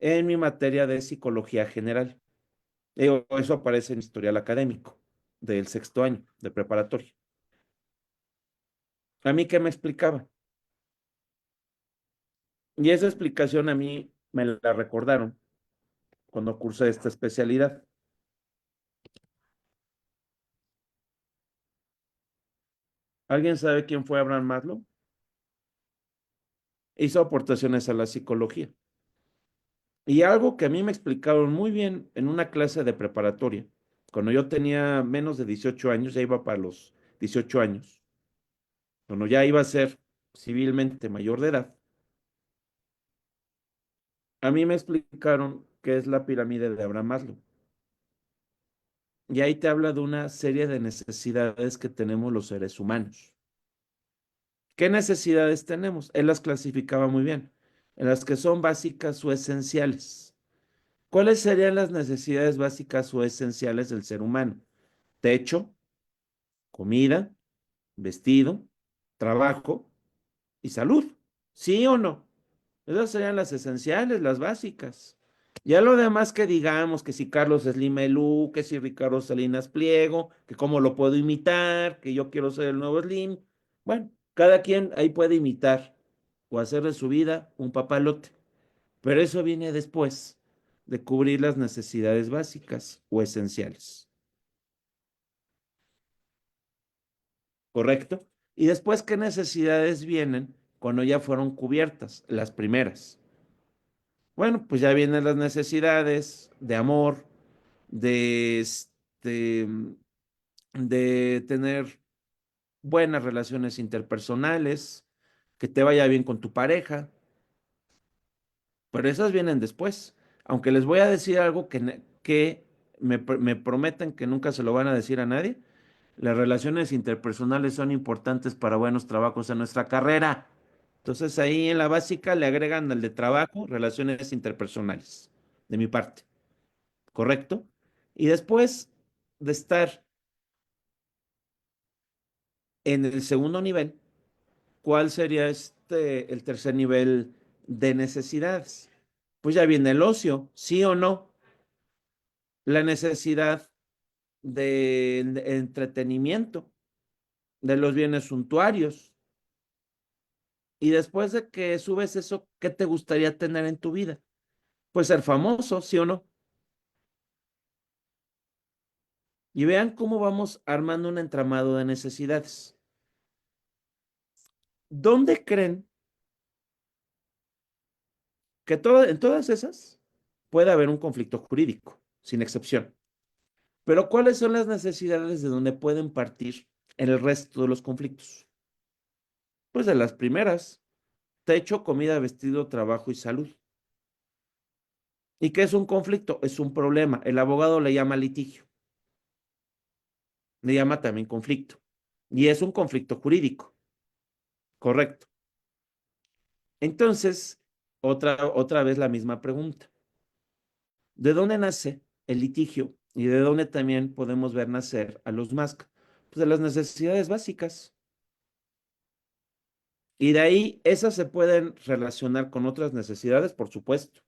en mi materia de Psicología General. Eso aparece en historial académico del sexto año de preparatoria. ¿A mí qué me explicaba? Y esa explicación a mí me la recordaron cuando cursé esta especialidad. ¿Alguien sabe quién fue Abraham Maslow? Hizo aportaciones a la psicología. Y algo que a mí me explicaron muy bien en una clase de preparatoria, cuando yo tenía menos de 18 años, ya iba para los 18 años, cuando ya iba a ser civilmente mayor de edad, a mí me explicaron qué es la pirámide de Abraham Maslow. Y ahí te habla de una serie de necesidades que tenemos los seres humanos. ¿Qué necesidades tenemos? Él las clasificaba muy bien, en las que son básicas o esenciales. ¿Cuáles serían las necesidades básicas o esenciales del ser humano? Techo, comida, vestido, trabajo y salud. ¿Sí o no? Esas serían las esenciales, las básicas. Ya lo demás que digamos, que si Carlos Slim Elú, que si Ricardo Salinas Pliego, que cómo lo puedo imitar, que yo quiero ser el nuevo Slim. Bueno, cada quien ahí puede imitar o hacer de su vida un papalote. Pero eso viene después de cubrir las necesidades básicas o esenciales. ¿Correcto? Y después, ¿qué necesidades vienen cuando ya fueron cubiertas? Las primeras. Bueno, pues ya vienen las necesidades de amor, de tener buenas relaciones interpersonales, que te vaya bien con tu pareja, pero esas vienen después. Aunque les voy a decir algo que me prometen que nunca se lo van a decir a nadie, las relaciones interpersonales son importantes para buenos trabajos en nuestra carrera. Entonces ahí en la básica le agregan al de trabajo, relaciones interpersonales, de mi parte, ¿correcto? Y después de estar en el segundo nivel, ¿cuál sería el tercer nivel de necesidades? Pues ya viene el ocio, ¿sí o no? La necesidad de entretenimiento, de los bienes suntuarios. Y después de que subes eso, ¿qué te gustaría tener en tu vida? Pues ser famoso, ¿sí o no? Y vean cómo vamos armando un entramado de necesidades. ¿Dónde creen que en todas esas puede haber un conflicto jurídico, sin excepción? Pero ¿cuáles son las necesidades de donde pueden partir en el resto de los conflictos? Pues de las primeras, techo, comida, vestido, trabajo y salud. ¿Y qué es un conflicto? Es un problema. El abogado le llama litigio, le llama también conflicto. Y es un conflicto jurídico, correcto. Entonces, otra vez la misma pregunta. ¿De dónde nace el litigio y de dónde también podemos ver nacer a los MASC? Pues de las necesidades básicas. Y de ahí esas se pueden relacionar con otras necesidades, por supuesto.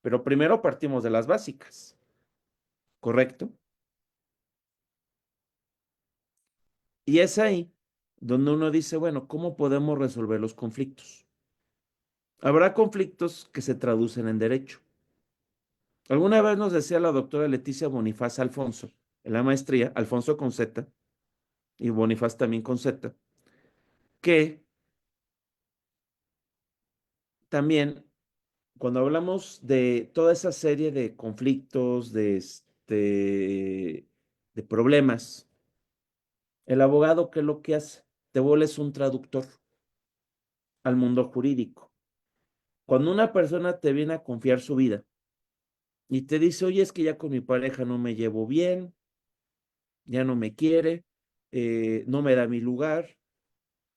Pero primero partimos de las básicas, ¿correcto? Y es ahí donde uno dice, bueno, ¿cómo podemos resolver los conflictos? Habrá conflictos que se traducen en derecho. Alguna vez nos decía la doctora Leticia Bonifaz Alfonso, en la maestría, Alfonso con Z, y Bonifaz también con Z, que también cuando hablamos de toda esa serie de conflictos, de problemas, el abogado, ¿qué es lo que hace? Te vuelves un traductor al mundo jurídico. Cuando una persona te viene a confiar su vida y te dice, oye, es que ya con mi pareja no me llevo bien, ya no me quiere, no me da mi lugar,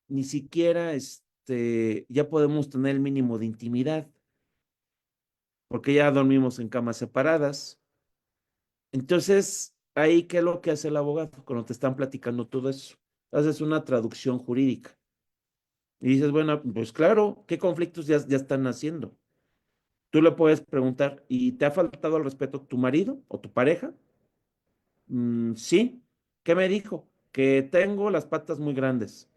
ni siquiera ya podemos tener el mínimo de intimidad. porque ya dormimos en camas separadas. Entonces, ahí, ¿qué es lo que hace el abogado cuando te están platicando todo eso? Haces una traducción jurídica. Y dices, bueno, pues claro, ¿qué conflictos ya están naciendo? Tú le puedes preguntar, ¿y te ha faltado el respeto tu marido o tu pareja? Sí. ¿Qué me dijo? Que tengo las patas muy grandes.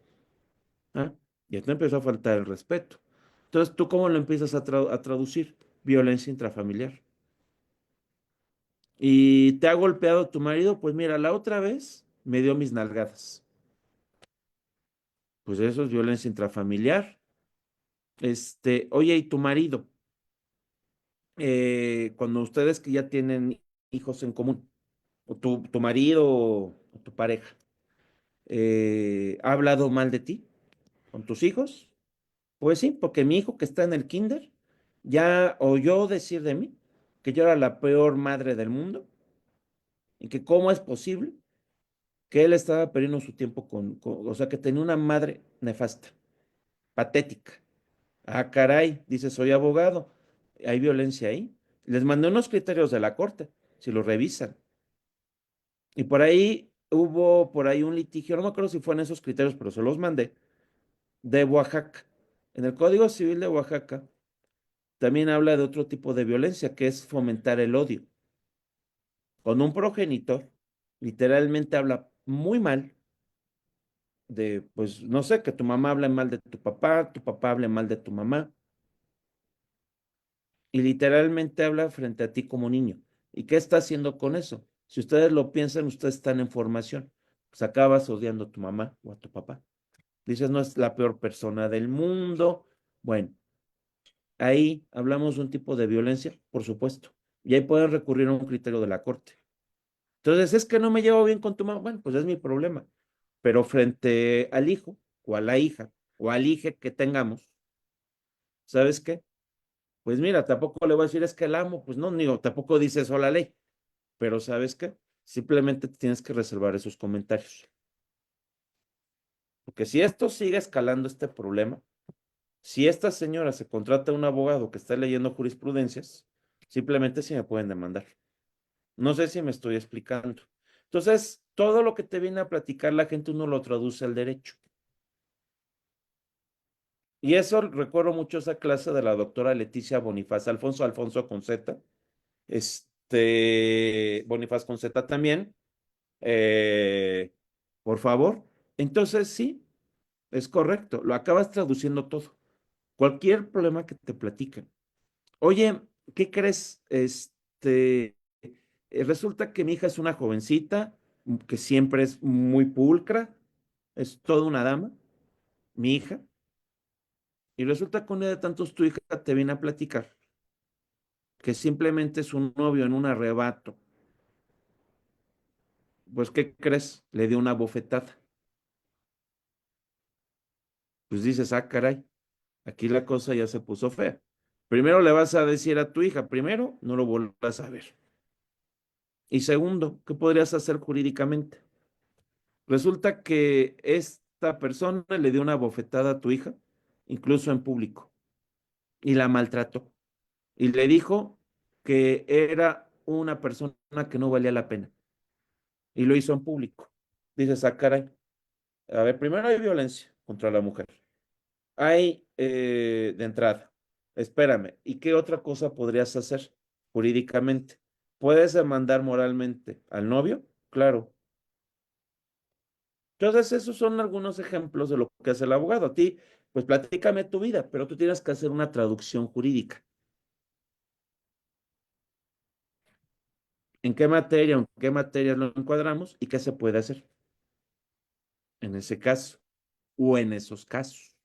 ¿Ah? Ya te empezó a faltar el respeto. Entonces, ¿tú cómo lo empiezas a traducir? Violencia intrafamiliar. ¿Y te ha golpeado tu marido? Pues mira, la otra vez me dio mis nalgadas. Pues eso es violencia intrafamiliar. Oye, ¿y tu marido? Cuando ustedes que ya tienen hijos en común, o tu marido o tu pareja, ¿ha hablado mal de ti con tus hijos? Pues sí, porque mi hijo que está en el kinder ya oyó decir de mí que yo era la peor madre del mundo y que cómo es posible que él estaba perdiendo su tiempo o sea, que tenía una madre nefasta, patética. Ah, caray, dice, soy abogado, hay violencia ahí. Les mandé unos criterios de la corte, si lo revisan. Y por ahí hubo por ahí un litigio, no me acuerdo si fue en esos criterios, pero se los mandé, de Oaxaca. En el Código Civil de Oaxaca también habla de otro tipo de violencia, que es fomentar el odio. Cuando un progenitor literalmente habla muy mal pues, no sé, que tu mamá hable mal de tu papá hable mal de tu mamá, y literalmente habla frente a ti como niño. ¿Y qué está haciendo con eso? Si ustedes lo piensan, ustedes están en formación. Pues acabas odiando a tu mamá o a tu papá. Dices, no es la peor persona del mundo. Bueno, ahí hablamos de un tipo de violencia, por supuesto. Y ahí pueden recurrir a un criterio de la corte. Entonces, es que no me llevo bien con tu mamá. Bueno, pues es mi problema. Pero frente al hijo o a la hija o al hijo que tengamos, ¿sabes qué? Pues mira, tampoco le voy a decir es que la amo, pues no, digo, tampoco dice eso la ley, pero ¿sabes qué? Simplemente tienes que reservar esos comentarios. Porque si esto sigue escalando este problema, si esta señora se contrata a un abogado que está leyendo jurisprudencias, simplemente sí me pueden demandar. No sé si me estoy explicando. Entonces, todo lo que te viene a platicar la gente uno lo traduce al derecho. Y eso recuerdo mucho esa clase de la doctora Leticia Bonifaz, Alfonso con Z, Bonifaz con Z también, eh, por favor. Entonces, sí, es correcto, lo acabas traduciendo todo. Cualquier problema que te platican. Oye, ¿qué crees? Resulta que mi hija es una jovencita que siempre es muy pulcra, es toda una dama, mi hija, y resulta que un día de tantos tu hija te viene a platicar que simplemente es un novio en un arrebato. Pues, ¿qué crees? Le dio una bofetada. Pues dices, ah, caray, aquí la cosa ya se puso fea. Primero le vas a decir a tu hija, primero, no lo vuelvas a ver. Y segundo, ¿qué podrías hacer jurídicamente? Resulta que esta persona le dio una bofetada a tu hija, incluso en público, y la maltrató. Y le dijo que era una persona que no valía la pena. Y lo hizo en público. Dices, ah, caray. A ver, primero hay violencia contra la mujer. Hay de entrada. Espérame, ¿y qué otra cosa podrías hacer jurídicamente? ¿Puedes demandar moralmente al novio? Claro. Entonces, esos son algunos ejemplos de lo que hace el abogado. A ti, pues platícame tu vida, pero tú tienes que hacer una traducción jurídica. ¿En qué materia lo encuadramos y qué se puede hacer en ese caso o en esos casos?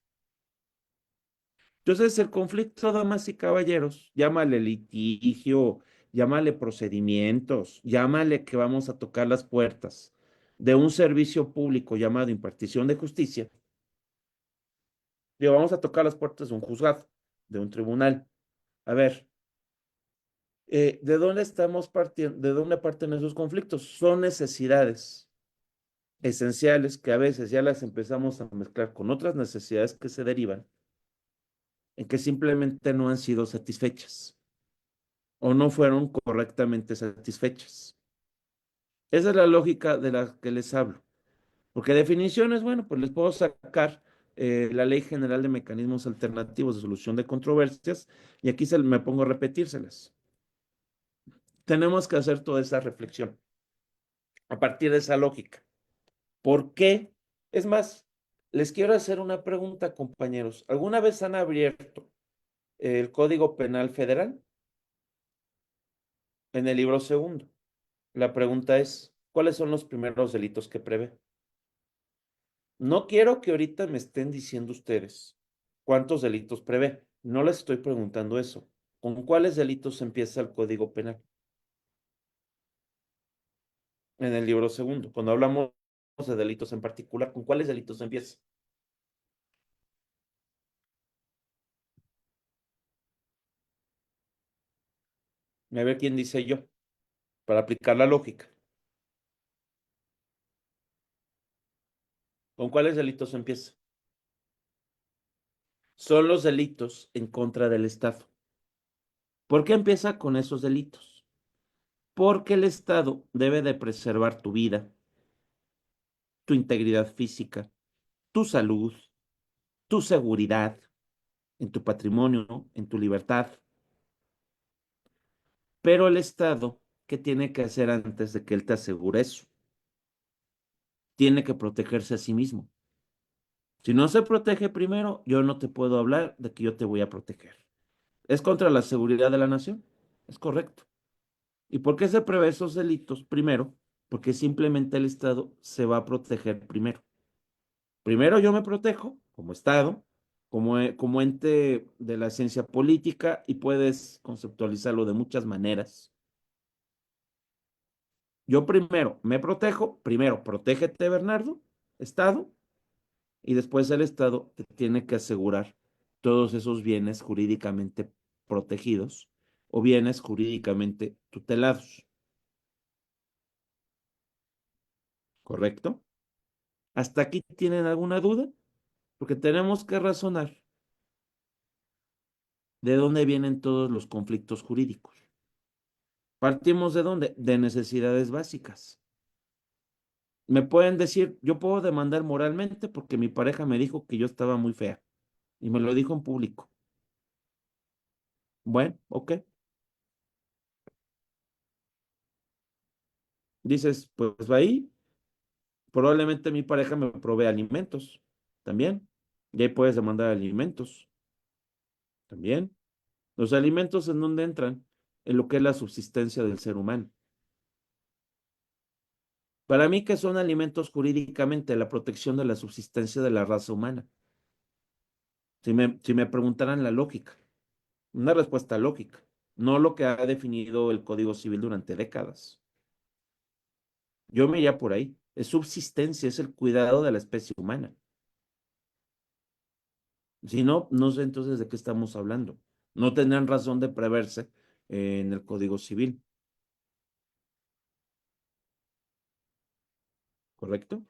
Entonces, el conflicto, damas y caballeros, llámale litigio, llámale procedimientos, llámale que vamos a tocar las puertas de un servicio público llamado impartición de justicia. Digo, vamos a tocar las puertas de un juzgado, de un tribunal. A ver, ¿de dónde estamos partiendo? ¿De dónde parten esos conflictos? Son necesidades esenciales que a veces ya las empezamos a mezclar con otras necesidades que se derivan en que simplemente no han sido satisfechas. o no fueron correctamente satisfechas. Esa es la lógica de la que les hablo. Porque definiciones, bueno, pues les puedo sacar la Ley General de Mecanismos Alternativos de Solución de Controversias y aquí me pongo a repetírselas. Tenemos que hacer toda esa reflexión a partir de esa lógica. ¿Por qué? Es más, les quiero hacer una pregunta, compañeros. ¿Alguna vez han abierto el Código Penal Federal en el libro segundo? La pregunta es, ¿cuáles son los primeros delitos que prevé? No quiero que ahorita me estén diciendo ustedes cuántos delitos prevé. No les estoy preguntando eso. ¿Con cuáles delitos empieza el Código Penal? En el libro segundo. Cuando hablamos de delitos en particular, ¿con cuáles delitos empieza? A ver quién dice yo, para aplicar la lógica. ¿Con cuáles delitos empieza? Son los delitos en contra del Estado. ¿Por qué empieza con esos delitos? Porque el Estado debe de preservar tu vida, tu integridad física, tu salud, tu seguridad, en tu patrimonio, en tu libertad. Pero el Estado, ¿qué tiene que hacer antes de que él te asegure eso? Tiene que protegerse a sí mismo. Si no se protege primero, yo no te puedo hablar de que yo te voy a proteger. Es contra la seguridad de la nación. Es correcto. ¿Y por qué se prevé esos delitos? Primero, porque simplemente el Estado se va a proteger primero. Primero yo me protejo como Estado, como ente de la ciencia política y puedes conceptualizarlo de muchas maneras. Yo primero me protejo, primero protégete, Bernardo, Estado, y después el Estado te tiene que asegurar todos esos bienes jurídicamente protegidos o bienes jurídicamente tutelados. ¿Correcto? ¿Hasta aquí tienen alguna duda? Porque tenemos que razonar de dónde vienen todos los conflictos jurídicos. ¿Partimos de dónde? De necesidades básicas. Me pueden decir, yo puedo demandar moralmente porque mi pareja me dijo que yo estaba muy fea y me lo dijo en público. Bueno, ok. Dices, pues va ahí, probablemente mi pareja me provee alimentos también. Y ahí puedes demandar alimentos también. Los alimentos en dónde entran, en lo que es la subsistencia del ser humano. Para mí, ¿qué son alimentos jurídicamente? La protección de la subsistencia de la raza humana. Si me preguntaran la lógica, una respuesta lógica, no lo que ha definido el Código Civil durante décadas. Yo me iría por ahí. Es subsistencia, es el cuidado de la especie humana. Si no, no sé entonces de qué estamos hablando. No tendrán razón de preverse en el Código Civil, ¿correcto?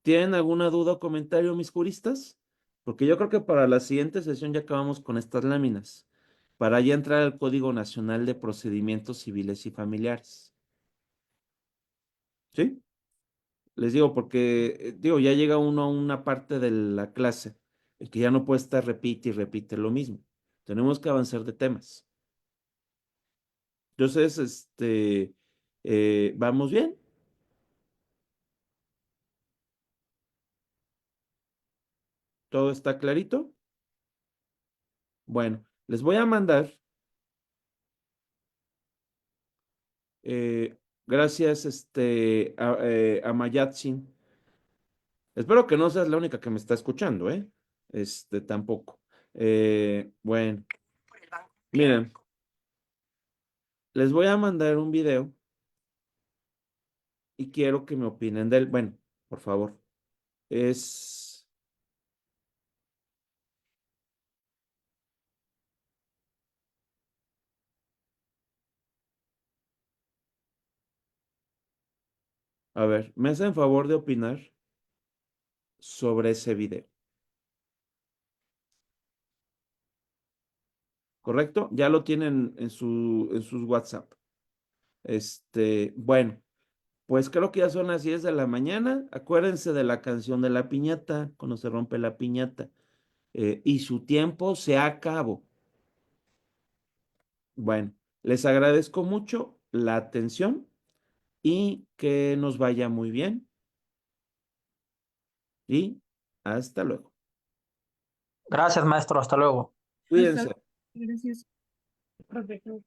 ¿Tienen alguna duda o comentario, mis juristas? Porque yo creo que para la siguiente sesión ya acabamos con estas láminas, para ya entrar al Código Nacional de Procedimientos Civiles y Familiares. ¿Sí? Les digo, porque, digo, ya llega uno a una parte de la clase en que ya no puede estar repite y repite lo mismo. Tenemos que avanzar de temas. Entonces, ¿vamos bien? ¿Todo está clarito? Bueno, les voy a mandar, gracias, a Mayatsin. Espero que no seas la única que me está escuchando, ¿eh? Tampoco. Bueno, miren, les voy a mandar un video y quiero que me opinen de él. Bueno, por favor. Es, a ver, me hacen favor de opinar sobre ese video. ¿correcto? Ya lo tienen en sus WhatsApp. Bueno, pues creo que ya son las 10 de la mañana. Acuérdense de la canción de la piñata, cuando se rompe la piñata. Y su tiempo se acabó. Bueno, les agradezco mucho la atención y que nos vaya muy bien. Y hasta luego. Gracias, maestro. Hasta luego. Cuídense. Gracias, profesor.